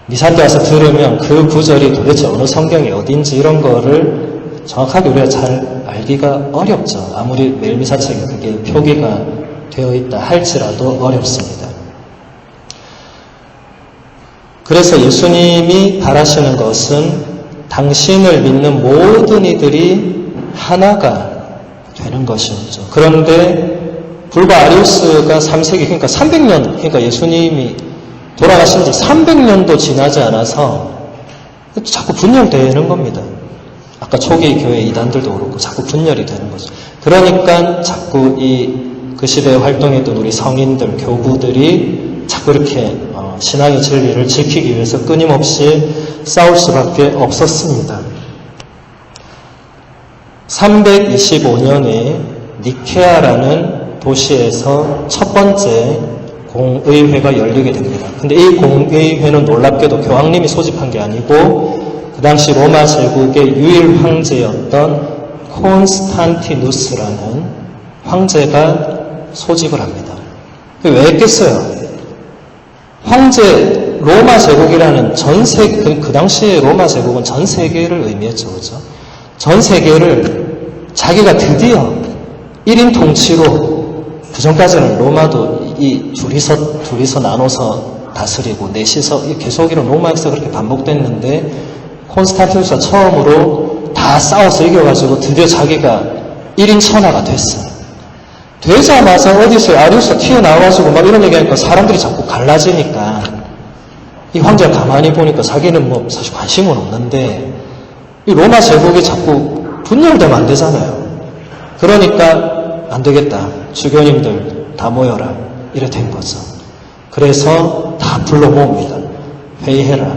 미사도 와서 들으면 그 구절이 도대체 어느 성경이 어딘지 이런 거를 정확하게 우리가 잘 알기가 어렵죠. 아무리 매일 미사책에 그게 표기가 되어 있다 할지라도 어렵습니다. 그래서 예수님이 바라시는 것은 당신을 믿는 모든 이들이 하나가 되는 것이죠. 그런데 불과 아리우스가 3세기, 그러니까 300년, 그러니까 예수님이 돌아가신 지 300년도 지나지 않아서 자꾸 분열되는 겁니다. 아까 초기 교회 이단들도 그렇고 자꾸 분열이 되는 거죠. 그러니까 자꾸 그 시대에 활동했던 우리 성인들, 교부들이 자꾸 이렇게 신앙의 진리를 지키기 위해서 끊임없이 싸울 수밖에 없었습니다. 325년에 니케아라는 도시에서 첫 번째 공의회가 열리게 됩니다. 근데 이 공의회는 놀랍게도 교황님이 소집한 게 아니고 그 당시 로마 제국의 유일 황제였던 콘스탄티누스라는 황제가 소집을 합니다. 왜 했겠어요? 황제, 로마 제국이라는 그 당시에 로마 제국은 전 세계를 의미했죠. 그죠? 전 세계를 자기가 드디어 1인 통치로 그전까지는 로마도 이 둘이서 나눠서 다스리고 넷이서 계속 이런 로마에서 그렇게 반복됐는데 콘스탄티누스가 처음으로 다 싸워서 이겨가지고 드디어 자기가 1인 천하가 됐어요. 되자마자 어디서 아리우스가 튀어나와가지고 막 이런 얘기하니까 사람들이 자꾸 갈라지니까 이 황제가 가만히 보니까 자기는 뭐 사실 관심은 없는데 이 로마 제국이 자꾸 분열되면 안 되잖아요. 그러니까 안 되겠다. 주교님들 다 모여라. 이래 된 거죠. 그래서 다 불러 모읍니다. 회의해라.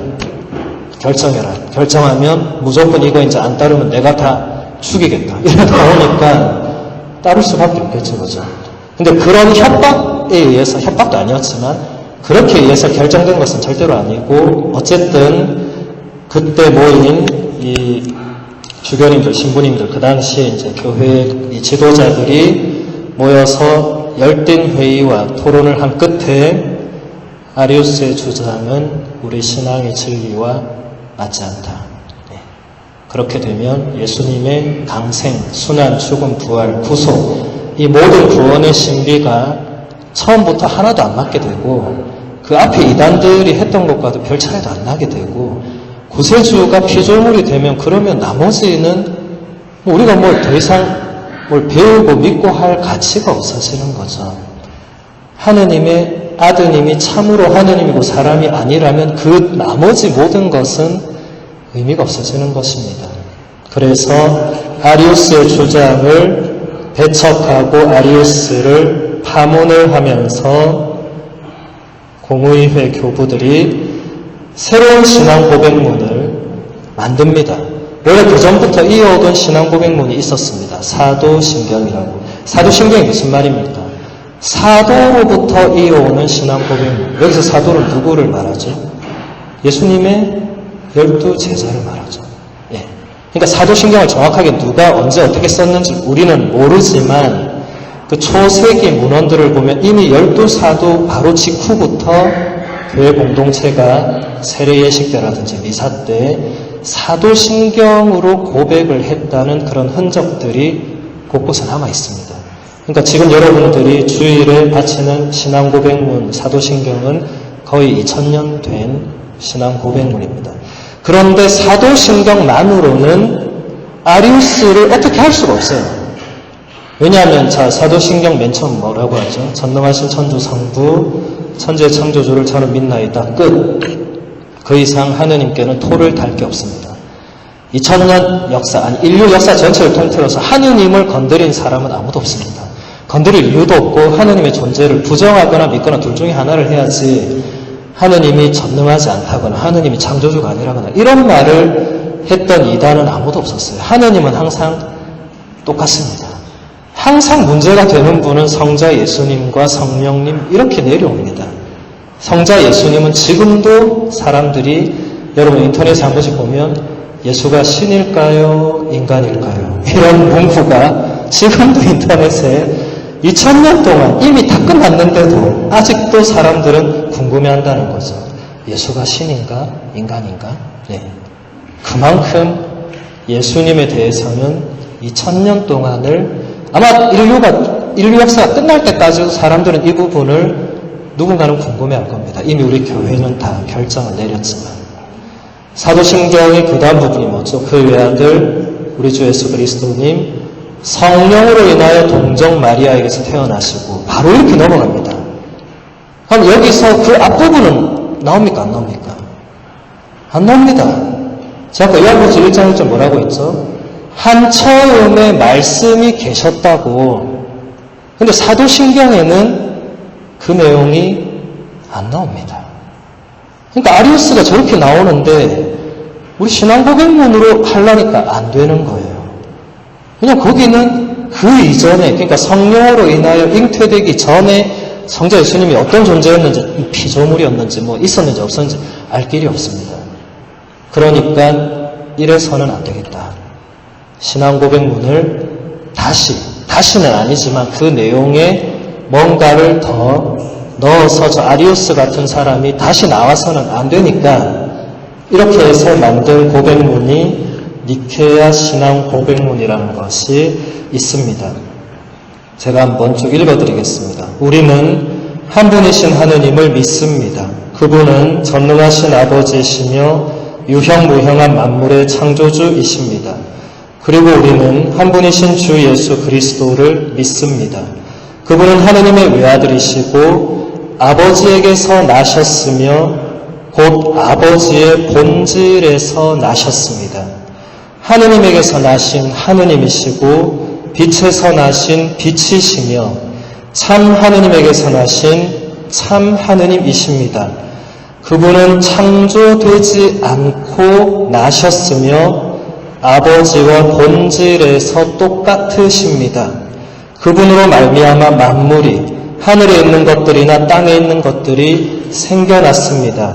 결정해라. 결정하면 무조건 이거 이제 안 따르면 내가 다 죽이겠다. 이렇게 나오니까 따를 수밖에 없겠죠, 그죠? 근데 그런 협박에 의해서, 협박도 아니었지만, 그렇게 의해서 결정된 것은 절대로 아니고, 어쨌든, 그때 모인 이 주교님들, 신부님들, 그 당시에 이제 교회 이 지도자들이 모여서 열띤 회의와 토론을 한 끝에 아리우스의 주장은 우리 신앙의 진리와 맞지 않다. 그렇게 되면 예수님의 강생, 순환, 죽음, 부활, 구속, 이 모든 구원의 신비가 처음부터 하나도 안 맞게 되고 그 앞에 이단들이 했던 것과도 별 차이도 안 나게 되고 구세주가 피조물이 되면 그러면 나머지는 우리가 뭘 더 이상 뭘 배우고 믿고 할 가치가 없어지는 거죠. 하느님의 아드님이 참으로 하느님이고 사람이 아니라면 그 나머지 모든 것은 의미가 없어지는 것입니다. 그래서 아리우스의 주장을 배척하고 아리우스를 파문을 하면서 공의회 교부들이 새로운 신앙 고백문을 만듭니다. 원래 그 전부터 이어오던 신앙 고백문이 있었습니다. 사도신경이라고. 사도신경이 무슨 말입니까? 사도로부터 이어오는 신앙 고백문. 여기서 사도는 누구를 말하죠? 예수님의 12제자를 말하죠. 예. 그러니까 사도신경을 정확하게 누가 언제 어떻게 썼는지 우리는 모르지만 그 초세기 문헌들을 보면 이미 12사도 바로 직후부터 교회 공동체가 세례 예식 때라든지 미사 때 사도신경으로 고백을 했다는 그런 흔적들이 곳곳에 남아 있습니다. 그러니까 지금 여러분들이 주일에 바치는 신앙 고백문 사도신경은 거의 2000년 된 신앙 고백문입니다. 그런데 사도신경만으로는 아리우스를 어떻게 할 수가 없어요. 왜냐하면 자 사도신경 맨 처음 뭐라고 하죠? 전능하신 천주 성부 천지의 창조주를 저는 믿나이다. 끝. 그 이상 하느님께는 토를 달 게 없습니다. 2000년 역사, 아니 인류 역사 전체를 통틀어서 하느님을 건드린 사람은 아무도 없습니다. 건드릴 이유도 없고 하느님의 존재를 부정하거나 믿거나 둘 중에 하나를 해야지 하느님이 전능하지 않다거나 하느님이 창조주가 아니라거나 이런 말을 했던 이단은 아무도 없었어요. 하느님은 항상 똑같습니다. 항상 문제가 되는 분은 성자 예수님과 성령님 이렇게 내려옵니다. 성자 예수님은 지금도 사람들이 여러분 인터넷에 한 번씩 보면 예수가 신일까요? 인간일까요? 이런 문구가 지금도 인터넷에 2000년 동안 이미 다 끝났는데도 아직도 사람들은 궁금해한다는 거죠. 예수가 신인가? 인간인가? 네. 그만큼 예수님에 대해서는 2000년 동안을 아마 인류 역사가 끝날 때까지도 사람들은 이 부분을 누군가는 궁금해할 겁니다. 이미 우리 교회는 다 결정을 내렸지만 사도신경의 그 다음 부분이 뭐죠? 그 외아들 우리 주 예수 그리스도님 성령으로 인하여 동정 마리아에게서 태어나시고 바로 이렇게 넘어갑니다. 그럼 여기서 그 앞부분은 나옵니까? 안 나옵니까? 안 나옵니다. 제가 아까 요한복음 1장 1절 뭐라고 했죠? 한 처음에 말씀이 계셨다고. 근데 사도신경에는 그 내용이 안 나옵니다. 그러니까 아리우스가 저렇게 나오는데 우리 신앙 고백문으로 하려니까 안 되는 거예요. 그냥 거기는 그 이전에 그러니까 성령으로 인하여 잉태되기 전에 성자 예수님이 어떤 존재였는지 피조물이었는지 뭐 있었는지 없었는지 알 길이 없습니다. 그러니까 이래서는 안 되겠다. 신앙 고백문을 다시는 아니지만 그 내용에 뭔가를 더 넣어서 저 아리우스 같은 사람이 다시 나와서는 안 되니까 이렇게 해서 만든 고백문이 니케아 신앙 고백문이라는 것이 있습니다. 제가 한번 쭉 읽어드리겠습니다. 우리는 한 분이신 하느님을 믿습니다. 그분은 전능하신 아버지이시며 유형무형한 만물의 창조주이십니다. 그리고 우리는 한 분이신 주 예수 그리스도를 믿습니다. 그분은 하느님의 외아들이시고 아버지에게서 나셨으며 곧 아버지의 본질에서 나셨습니다. 하느님에게서 나신 하느님이시고 빛에서 나신 빛이시며 참 하느님에게서 나신 참 하느님이십니다. 그분은 창조되지 않고 나셨으며 아버지와 본질에서 똑같으십니다. 그분으로 말미암아 만물이 하늘에 있는 것들이나 땅에 있는 것들이 생겨났습니다.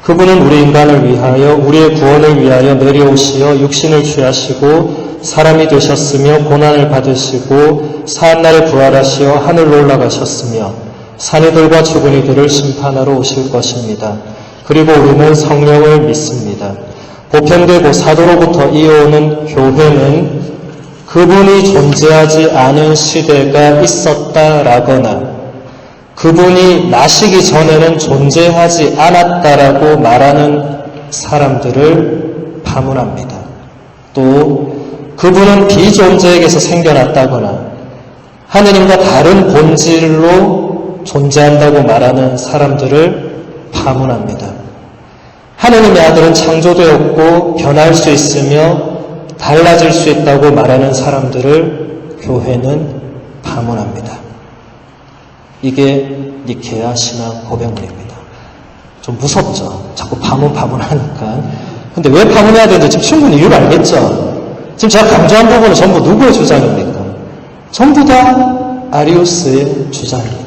그분은 우리 인간을 위하여 우리의 구원을 위하여 내려오시어 육신을 취하시고 사람이 되셨으며 고난을 받으시고 사한날에 부활하시어 하늘로 올라가셨으며 산이들과 죽은 이들을 심판하러 오실 것입니다. 그리고 우리는 성령을 믿습니다. 보편되고 사도로부터 이어오는 교회는 그분이 존재하지 않은 시대가 있었다라거나 그분이 나시기 전에는 존재하지 않았다라고 말하는 사람들을 파문합니다. 또 그분은 비존재에게서 생겨났다거나 하느님과 다른 본질로 존재한다고 말하는 사람들을 파문합니다. 하느님의 아들은 창조되었고 변할 수 있으며 달라질 수 있다고 말하는 사람들을 교회는 파문합니다. 이게 니케아 신앙 고백문입니다. 좀 무섭죠? 자꾸 파문하니까. 근데 왜 파문해야 되는지 지금 충분히 이유를 알겠죠? 지금 제가 강조한 부분은 전부 누구의 주장입니까? 전부 다 아리우스의 주장입니다.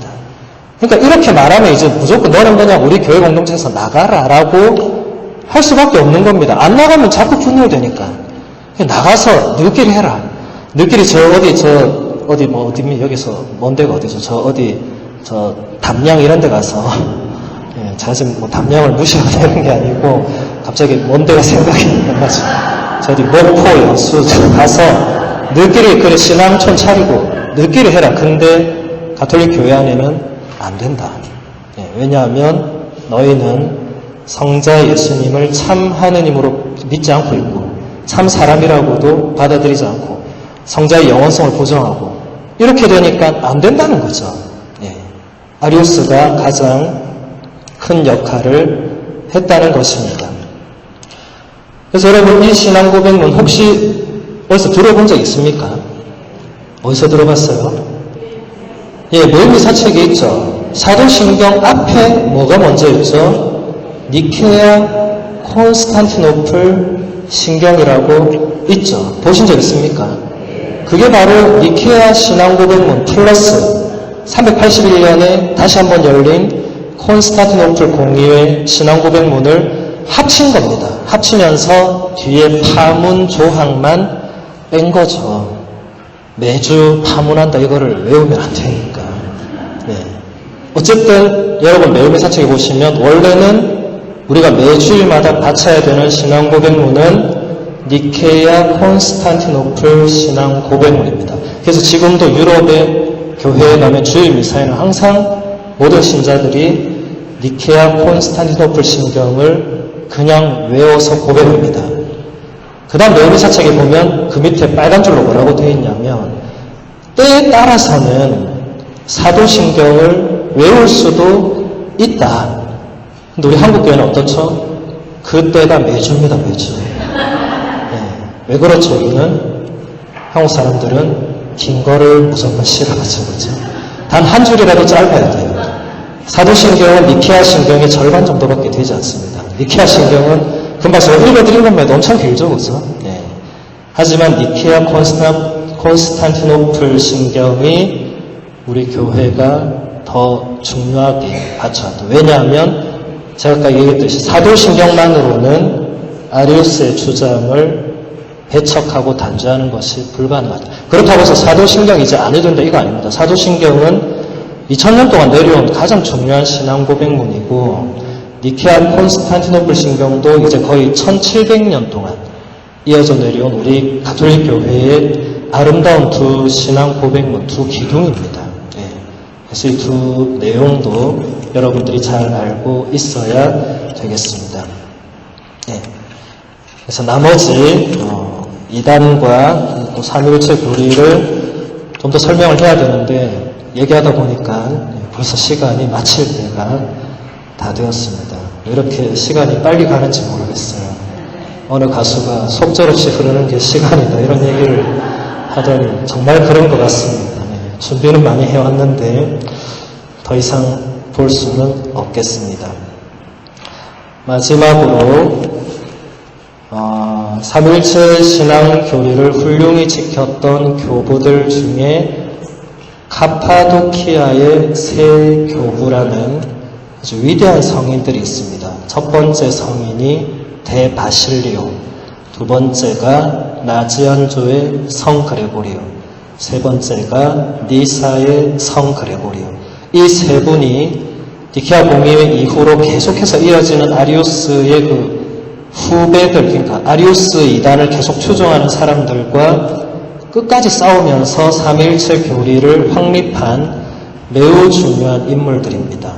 그러니까 이렇게 말하면 이제 무조건 너는 그냥 우리 교회 공동체에서 나가라라고 할 수밖에 없는 겁니다. 안 나가면 자꾸 분열되니까. 나가서 너희끼리 해라. 너희끼리 여기서 먼 데가 어디죠? 저 담양 이런 데 가서 제가 지금 담양을 무시하고 되는 게 아니고 갑자기 먼 데가 생각이 나가지고 저기 목포 여수 가서 너희끼리 그래 신앙촌 차리고 너희끼리 해라. 근데 가톨릭 교회 안에는 안 된다. 왜냐하면 너희는 성자 예수님을 참 하느님으로 믿지 않고 있고 참 사람이라고도 받아들이지 않고 성자의 영원성을 보정하고 이렇게 되니까 안 된다는 거죠. 아리우스가 가장 큰 역할을 했다는 것입니다. 그래서 여러분 이 신앙 고백문 혹시 어디서 들어본 적 있습니까? 어디서 들어봤어요? 모임이 사책에 있죠. 사도신경 앞에 뭐가 먼저 있죠? 니케아 콘스탄티노플 신경이라고 있죠. 보신 적 있습니까? 그게 바로 니케아 신앙 고백문 플러스 381년에 다시 한번 열린 콘스탄티노플 공의회 신앙 고백문을 합친 겁니다. 합치면서 뒤에 파문 조항만 뺀 거죠. 매주 파문한다 이거를 외우면 안 되니까. 어쨌든 여러분 매일매일 사책에 보시면 원래는 우리가 매주일마다 바쳐야 되는 신앙 고백문은 니케아 콘스탄티노플 신앙 고백문입니다. 그래서 지금도 유럽의 교회에 가면 주일 미사에는 항상 모든 신자들이 니케아 콘스탄티노플 신경을 그냥 외워서 고백합니다. 그 다음 매일매일 사책에 보면 그 밑에 빨간 줄로 뭐라고 되어 있냐면 때에 따라서는 사도신경을 외울 수도 있다. 근데 우리 한국교회는 어떻죠? 그때가 매주입니다, 매주. 왜 그렇죠? 이유는 한국 사람들은 긴 거를 무조건 싫어하죠, 그죠? 단 한 줄이라도 짧아야 돼요. 사도신경은 니케아 신경의 절반 정도밖에 되지 않습니다. 니케아 신경은 금방 제가 읽어드린 것만 엄청 길죠, 그죠? 하지만 니케아 콘스탄티노플 신경이 우리 교회가 더 중요하게 바쳐왔다. 왜냐하면 제가 아까 얘기했듯이 사도신경만으로는 아리우스의 주장을 배척하고 단죄하는 것이 불가능하다. 그렇다고 해서 사도신경 이제 안 해도 된다 이거 아닙니다. 사도신경은 2000년 동안 내려온 가장 중요한 신앙 고백문이고 니케아 콘스탄티노플 신경도 이제 거의 1700년 동안 이어져 내려온 우리 가톨릭 교회의 아름다운 두 신앙 고백문, 두 기둥입니다. 그래서 이 두 내용도 여러분들이 잘 알고 있어야 되겠습니다. 그래서 나머지 이단과 또 삼위일체 교리를 좀 더 설명을 해야 되는데 얘기하다 보니까 벌써 시간이 마칠 때가 다 되었습니다. 왜 이렇게 시간이 빨리 가는지 모르겠어요. 어느 가수가 속절없이 흐르는 게 시간이다 이런 얘기를 하더니 정말 그런 것 같습니다. 준비는 많이 해왔는데 더 이상 볼 수는 없겠습니다. 마지막으로 삼일체 신앙 교리를 훌륭히 지켰던 교부들 중에 카파도키아의 세 교부라는 아주 위대한 성인들이 있습니다. 첫 번째 성인이 대바실리오, 두 번째가 나지안조의 성 그레고리오, 세 번째가 니사의 성 그레고리오. 이 세 분이 니케아 공의회 이후로 계속해서 이어지는 아리우스의 그 후배들, 그러니까 아리우스 이단을 계속 추종하는 사람들과 끝까지 싸우면서 삼위일체 교리를 확립한 매우 중요한 인물들입니다.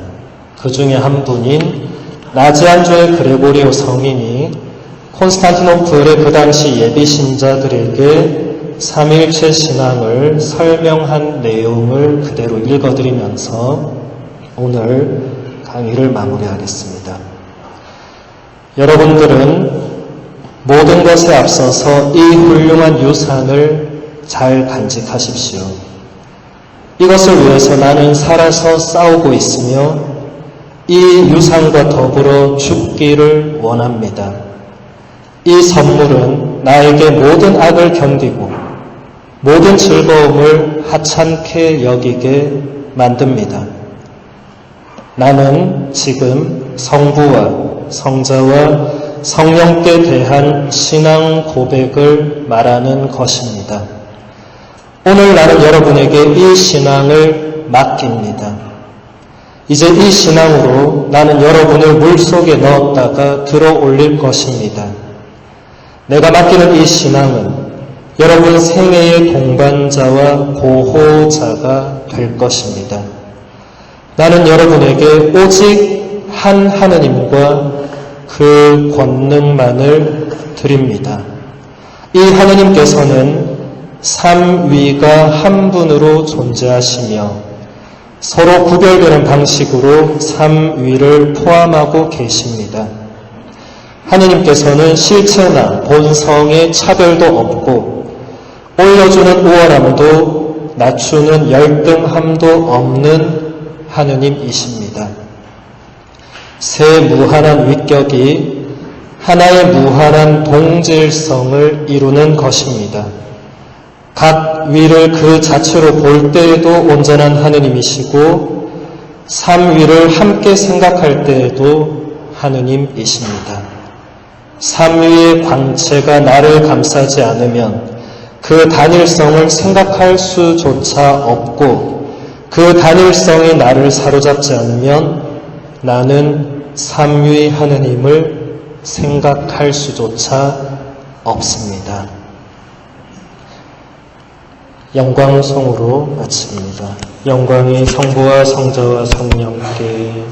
그 중에 한 분인 나지안조의 그레고리오 성인이 콘스탄티노플의 그 당시 예비 신자들에게 삼위일체 신앙을 설명한 내용을 그대로 읽어드리면서 오늘 강의를 마무리하겠습니다. 여러분들은 모든 것에 앞서서 이 훌륭한 유산을 잘 간직하십시오. 이것을 위해서 나는 살아서 싸우고 있으며 이 유산과 더불어 죽기를 원합니다. 이 선물은 나에게 모든 악을 견디고 모든 즐거움을 하찮게 여기게 만듭니다. 나는 지금 성부와 성자와 성령께 대한 신앙 고백을 말하는 것입니다. 오늘 나는 여러분에게 이 신앙을 맡깁니다. 이제 이 신앙으로 나는 여러분을 물속에 넣었다가 들어 올릴 것입니다. 내가 맡기는 이 신앙은 여러분 생애의 동반자와 보호자가 될 것입니다. 나는 여러분에게 오직 한 하느님과 그 권능만을 드립니다. 이 하느님께서는 삼위가 한 분으로 존재하시며 서로 구별되는 방식으로 삼위를 포함하고 계십니다. 하느님께서는 실체나 본성의 차별도 없고 올려주는 우월함도 낮추는 열등함도 없는 하느님이십니다. 새 무한한 위격이 하나의 무한한 동질성을 이루는 것입니다. 각 위를 그 자체로 볼 때에도 온전한 하느님이시고 삼위를 함께 생각할 때에도 하느님이십니다. 삼위의 광채가 나를 감싸지 않으면 그 단일성을 생각할 수조차 없고 그 단일성이 나를 사로잡지 않으면 나는 삼위 하느님을 생각할 수조차 없습니다. 영광송으로 마칩니다. 영광이 성부와 성자와 성령께